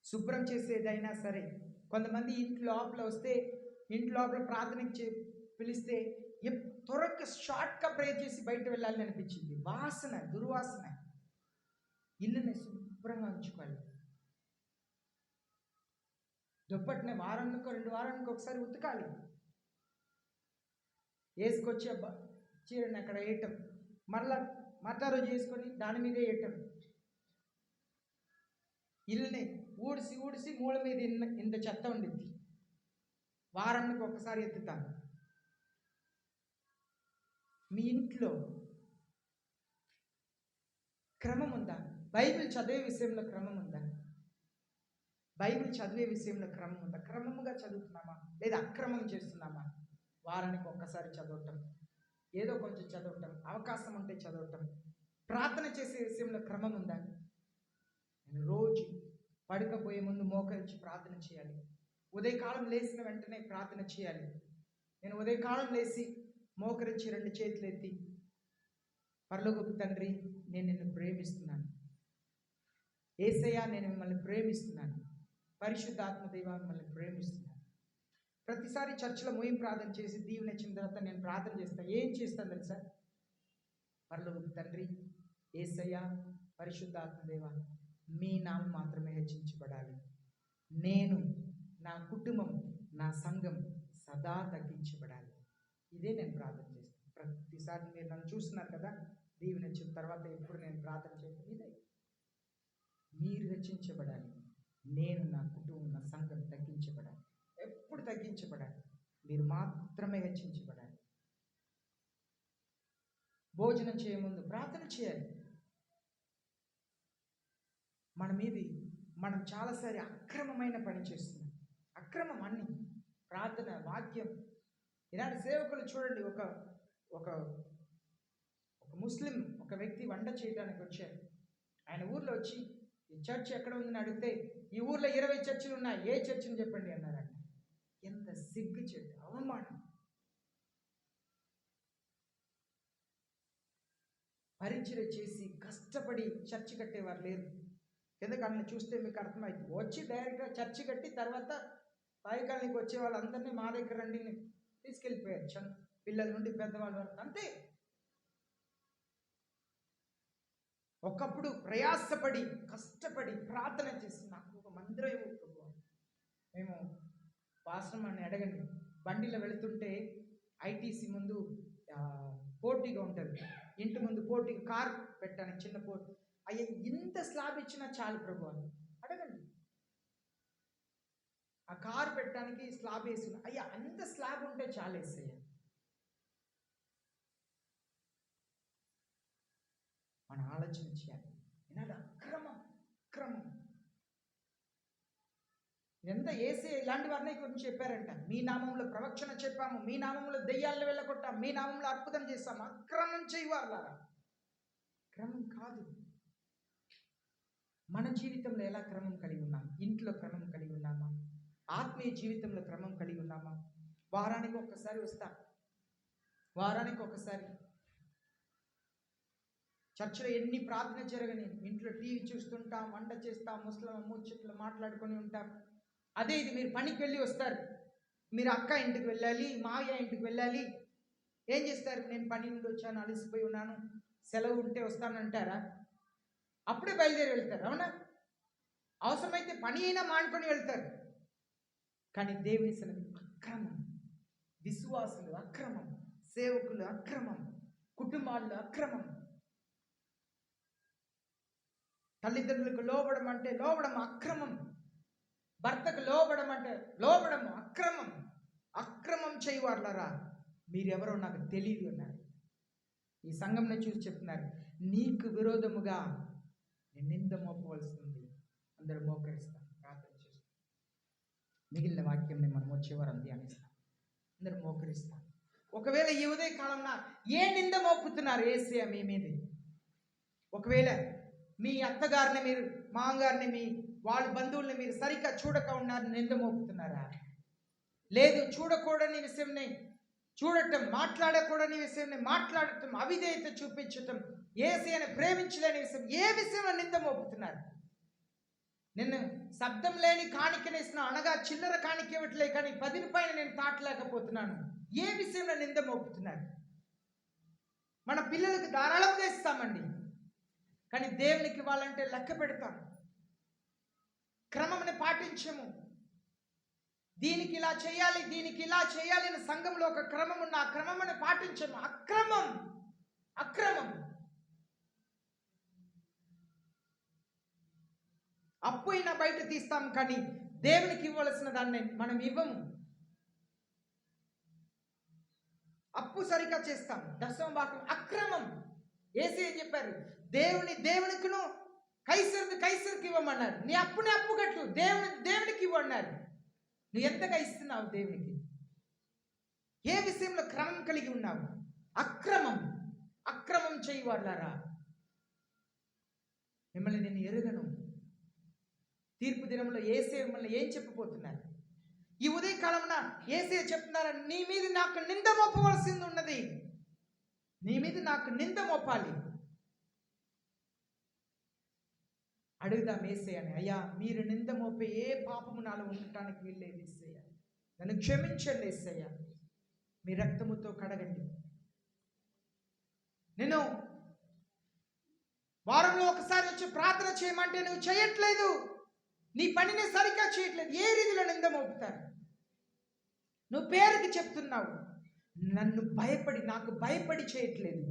Speaker 1: శుభ్రం చేసేదైనా సరే, కొంతమంది ఇంటి లోపల వస్తే, ఇంటి లోపల ప్రార్థనకి పిలిస్తే త్వరగా షార్ట్గా ప్రే చేసి బయట వెళ్ళాలని అనిపించింది. వాసన, దుర్వాసన. ఇల్లుని శుభ్రంగా ఉంచుకోవాలి. దుప్పటిని వారానికి 2 వారానికి ఒకసారి ఉతకాలి. వేసుకొచ్చే చీరని అక్కడ వేయటం, మరలా మటారు చేసుకొని దాని మీదే వేయటం. ఇల్లుని ఊడిసి మూల మీద ఇంత చెత్త ఉండిద్ది. వారానికి ఒకసారి ఎత్తుతాను. మీ ఇంట్లో క్రమం ఉందా? బైబిల్ చదివే విషయంలో క్రమం ఉందా? బైబిల్ చదివే విషయంలో క్రమం ఉందా? క్రమముగా చదువుతున్నామా లేదా అక్రమం చేస్తున్నామా? వారానికి ఒక్కసారి చదవటం, ఏదో కొంచెం చదవటం, అవకాశం ఉంటే చదవటం. ప్రార్థన చేసే విషయంలో క్రమం ఉందా? నేను రోజు పడుకపోయే ముందు మోకరించి ప్రార్థన చేయాలి. ఉదయకాలం లేచిన వెంటనే ప్రార్థన చేయాలి. నేను ఉదయకాలం లేచి మోకరించి 2 చేతులు ఎత్తి, పరలోకపు తండ్రి, నేను నిన్ను ప్రేమిస్తున్నాను. యేసయ్యా, నేను మిమ్మల్ని ప్రేమిస్తున్నాను. పరిశుద్ధాత్మ దేవా, మిమ్మల్ని ప్రేమిస్తున్నాను. ప్రతిసారి చర్చిలో ముగింపు ప్రార్థన చేసి దీవెన ఇచ్చిన తర్వాత నేను ప్రార్థన చేస్తాను. ఏం చేస్తాను తెలుసా? పరలోకపు తండ్రి, యేసయ్యా, పరిశుద్ధాత్మ దేవా, మీ నామం మాత్రమే హెచ్చించబడాలి. నేను, నా కుటుంబం, నా సంఘం సదా తగ్గించబడాలి. ఇదే నేను ప్రార్థన చేస్తాను. ప్రతిసారి మీరు నన్ను చూస్తున్నారు కదా, దీవెన ఇచ్చిన తర్వాత ఎప్పుడు నేను ప్రార్థన చేస్తాను ఇదే. మీరు హెచ్చించబడాలి, నేను, నా కుటుంబం, నా సంఘం తగ్గించబడాలి. ఎప్పుడు తగ్గించబడాలి? మీరు మాత్రమే హెచ్చించబడాలి. భోజనం చేయముందు ప్రార్థన చేయాలి. మనం చాలాసారి అక్రమమైన పని చేస్తున్నాం. అక్రమం అన్ని ప్రార్థన, వాక్యం. ఇలాంటి సేవకులు చూడండి, ఒక ముస్లిం ఒక వ్యక్తి వంట చేయడానికి వచ్చారు. ఆయన ఊర్లో వచ్చి, ఈ చర్చ్ ఎక్కడ ఉందని అడిగితే, ఈ ఊర్లో 20 చర్చిలు ఉన్నాయి, ఏ చర్చిని చెప్పండి అన్నారంట. ఎంత సిగ్గు చెట్టు, అవమానం. పరిచయం చేసి కష్టపడి చర్చి కట్టేవారు లేరు. ఎందుకన్నా చూస్తే మీకు అర్థమైంది. వచ్చి డైరెక్ట్గా చర్చి కట్టి తర్వాత పైకాలనికి వచ్చే వాళ్ళందరినీ మా దగ్గర రండి తీసుకెళ్ళిపోయారు. పిల్లల నుండి పెద్దవాళ్ళ వరకు అంతే. ఒకప్పుడు ప్రయాసపడి కష్టపడి ప్రార్థన చేసి నాకు ఒక మందిరం ఇవ్వు ప్రభువా. మేము వాసనం అని అడగండి, బండిలో వెళుతుంటే ఐటీసీ ముందు పోటీగా ఉంటుంది, ఇంటి ముందు పోటీగా కార్ పెట్టాను, చిన్న పోటీ. అయ్యా ఇంత స్లాబ్ ఇచ్చినా చాలు ప్రభువా అడగండి. ఆ కారు పెట్టడానికి స్లాబ్ వేసి, అయ్యా అంత స్లాబ్ ఉంటే చాలు వేసయ్యా. మన ఆలోచన చేయాలి. వినాలి, అక్రమం అక్రమం ఎంత వేసే ఇలాంటి వారిని గురించి చెప్పారంట. మీ నామంలో ప్రవచన చెప్పాము, మీ నామంలో దెయ్యాలను వెళ్ళగొట్టాం, మీ నామంలో అద్భుతం చేస్తాము. అక్రమం చేయవారులారా, క్రమం కాదు. మన జీవితంలో ఎలా క్రమం కలిగి ఉన్నాం? ఇంట్లో క్రమం కలిగి ఉన్నామా? ఆత్మీయ జీవితంలో క్రమం కలిగి ఉన్నామా? వారానికి ఒక్కసారి వస్తాం, వారానికి ఒకసారి చర్చిలో ఎన్ని ప్రార్థన జరగని, ఇంట్లో టీవీ చూస్తుంటాం, వంట చేస్తాం, ముస్లిం ముచ్చట్లు మాట్లాడుకొని ఉంటాం. అదే ఇది మీరు పనికి వెళ్ళి వస్తారు, మీరు అక్క ఇంటికి వెళ్ళాలి, మావయ్య ఇంటికి వెళ్ళాలి, ఏం చేస్తారు? నేను పని నుండి వచ్చాను, అలసిపోయి ఉన్నాను, సెలవు ఉంటే వస్తానంటారా? అప్పుడే బయలుదేరి వెళ్తారు, అవునా? అవసరమైతే పని అయినా మానుకొని వెళ్తారు. కానీ దేవుని సన్నిధి అక్రమం, విశ్వాసులు అక్రమం, సేవకులు అక్రమం, కుటుంబాల్లో అక్రమం. తల్లిదండ్రులకు లోబడం అంటే లోబడం అక్రమం, భర్తకు లోబడం అంటే లోబడము అక్రమం. అక్రమం చేయవారులారా, మీరెవరో నాకు తెలియదు అన్నారు. ఈ సంఘంలో చూసి చెప్తున్నారు, నీకు విరోధముగా నేను నింద మోపవలసింది. అందరూ మోకరిస్తాం, ప్రార్థన చేస్తాం. మిగిలిన వాక్యంని మనం వచ్చేవారు ధ్యానిస్తాం, అందరూ మోకరిస్తాం. ఒకవేళ ఈ ఉదయ కాలంలో ఏ నింద మోపుతున్నారు యేసయ్య మీ మీద? ఒకవేళ మీ అత్తగారిని, మీరు మామగారిని, మీ వాళ్ళ బంధువుల్ని మీరు సరిగ్గా చూడక ఉన్నారు, నింద మోపుతున్నారా? లేదు, చూడకూడని విషయంని చూడటం, మాట్లాడకూడని విషయంని మాట్లాడటం, అవిధేయత చూపించటం, యేసయ్యని ప్రేమించలేని విషయం, ఏ విషయంలో నింద మోపుతున్నారు? నిన్ను శబ్దం లేని కాணிకనేసిన, అనగా చిల్లర కాணிక ఇవ్వట్లే కానీ 10 రూపాయలు నేను తాటలేకపోతున్నాను, ఏ విషయంలో నింద మోపుతున్నారు? మన పిల్లలకు ధారాళంగా ఇస్తామండి, కానీ దేవునికి ఇవ్వాలంటే లెక్క పెడతాం, క్రమంని పాటించము. దీనికి ఇలా చేయాలి, దీనికి ఇలా చేయాలి అని సంఘంలో ఒక క్రమం ఉన్న ఆ క్రమముని పాటించము. అక్రమం అక్రమం. అప్పు అయినా బయట తీస్తాం, కానీ దేవునికి ఇవ్వాల్సిన దాన్ని మనం ఇవ్వము. అప్పు సరిగ్గా చేస్తాం, దశమ భాగం అక్రమం. యేసయ్య ఏం చెప్పారు? దేవునికిను కైసరుకి ఇవ్వమన్నారు. నీ అప్పుని అప్పు కట్టు, దేవునికి ఇవ్వన్నారు. నువ్వు ఎంతగా ఇస్తున్నావు దేవునికి? ఏ విషయంలో క్రమం కలిగి ఉన్నావు? అక్రమం అక్రమం చేయవారులారా, మిమ్మల్ని నేను ఎరుగను. తీర్పు దినంలో యేసయ్య మిమ్మల్ని ఏం చెప్పబోతున్నారు? ఈ ఉదయకాలంలో యేసయ్య చెప్తున్నారు, నీ మీద నాకు నింద మోపవలసింది ఉన్నది, నీ మీద నాకు నింద మోపాలి. అడుగుదాం యేసయ్యని, అయ్యా మీరు నింద మోపే ఏ పాపము నాలో ఉండటానికి వీల్లేదు యేసయ్య, నన్ను క్షమించండి యేసయ్య, మీ రక్తముతో కడగండి. నేను వారంలో ఒకసారి వచ్చి ప్రార్థన చేయమంటే నువ్వు చేయట్లేదు, నీ పనిని సరిగ్గా చేయట్లేదు. ఏ రీతిలో నింద మోపుతారు? నువ్వు పేరుకి చెప్తున్నావు, నన్ను భయపడి, నాకు భయపడి చేయట్లేదు,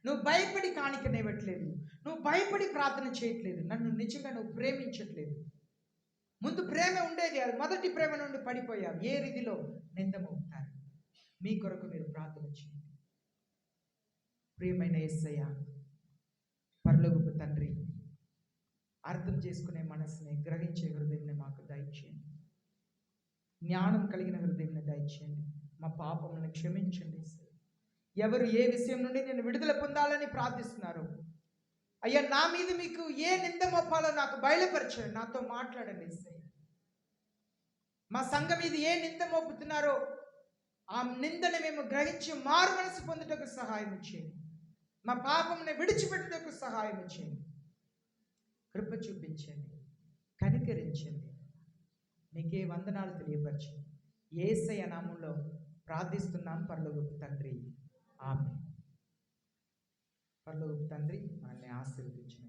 Speaker 1: నువ్వు భయపడి కాணிకనివ్వట్లేదు, నువ్వు భయపడి ప్రార్థన చేయట్లేదు, నన్ను నిజంగా నువ్వు ప్రేమించట్లేదు. ముందు ప్రేమ ఉండేది, అది మొదటి ప్రేమ నుండి పడిపోయావు. ఏ రీతిలో నింద మోపుతారు? మీ కొరకు మీరు ప్రార్థన చేయండి. ప్రియమైన యేసయ్య, పరలోకపు తండ్రి, అర్థం చేసుకునే మనసుని, గ్రహించే హృదయాన్ని మాకు దయచేయండి. జ్ఞానం కలిగిన హృదయాన్ని దయచేయండి. మా పాపములను క్షమించండి. ఎవరు ఏ విషయం నుండి నేను విడుదల పొందాలని ప్రార్థిస్తున్నారు, అయ్యా నా మీద మీకు ఏ నింద మోపాలో నాకు బయలుపరచండి, నాతో మాట్లాడండి. మా సంఘం మీద ఏ నింద మోపుతున్నారో ఆ నిందని మేము గ్రహించి మారు మనసు పొందుటకు సహాయం చేయండి. మా పాపముని విడిచిపెట్టుటకు సహాయం చేయండి. కృప చూపించండి, కనికరించండి. మీకే వందనాలు తెలియపరచండి. యేసయ్య నామములో ప్రార్థిస్తున్నాం పరలోకపు తండ్రి, ఆమేన్. పరలోకపు తండ్రి మనల్ని ఆశీర్వదించండి.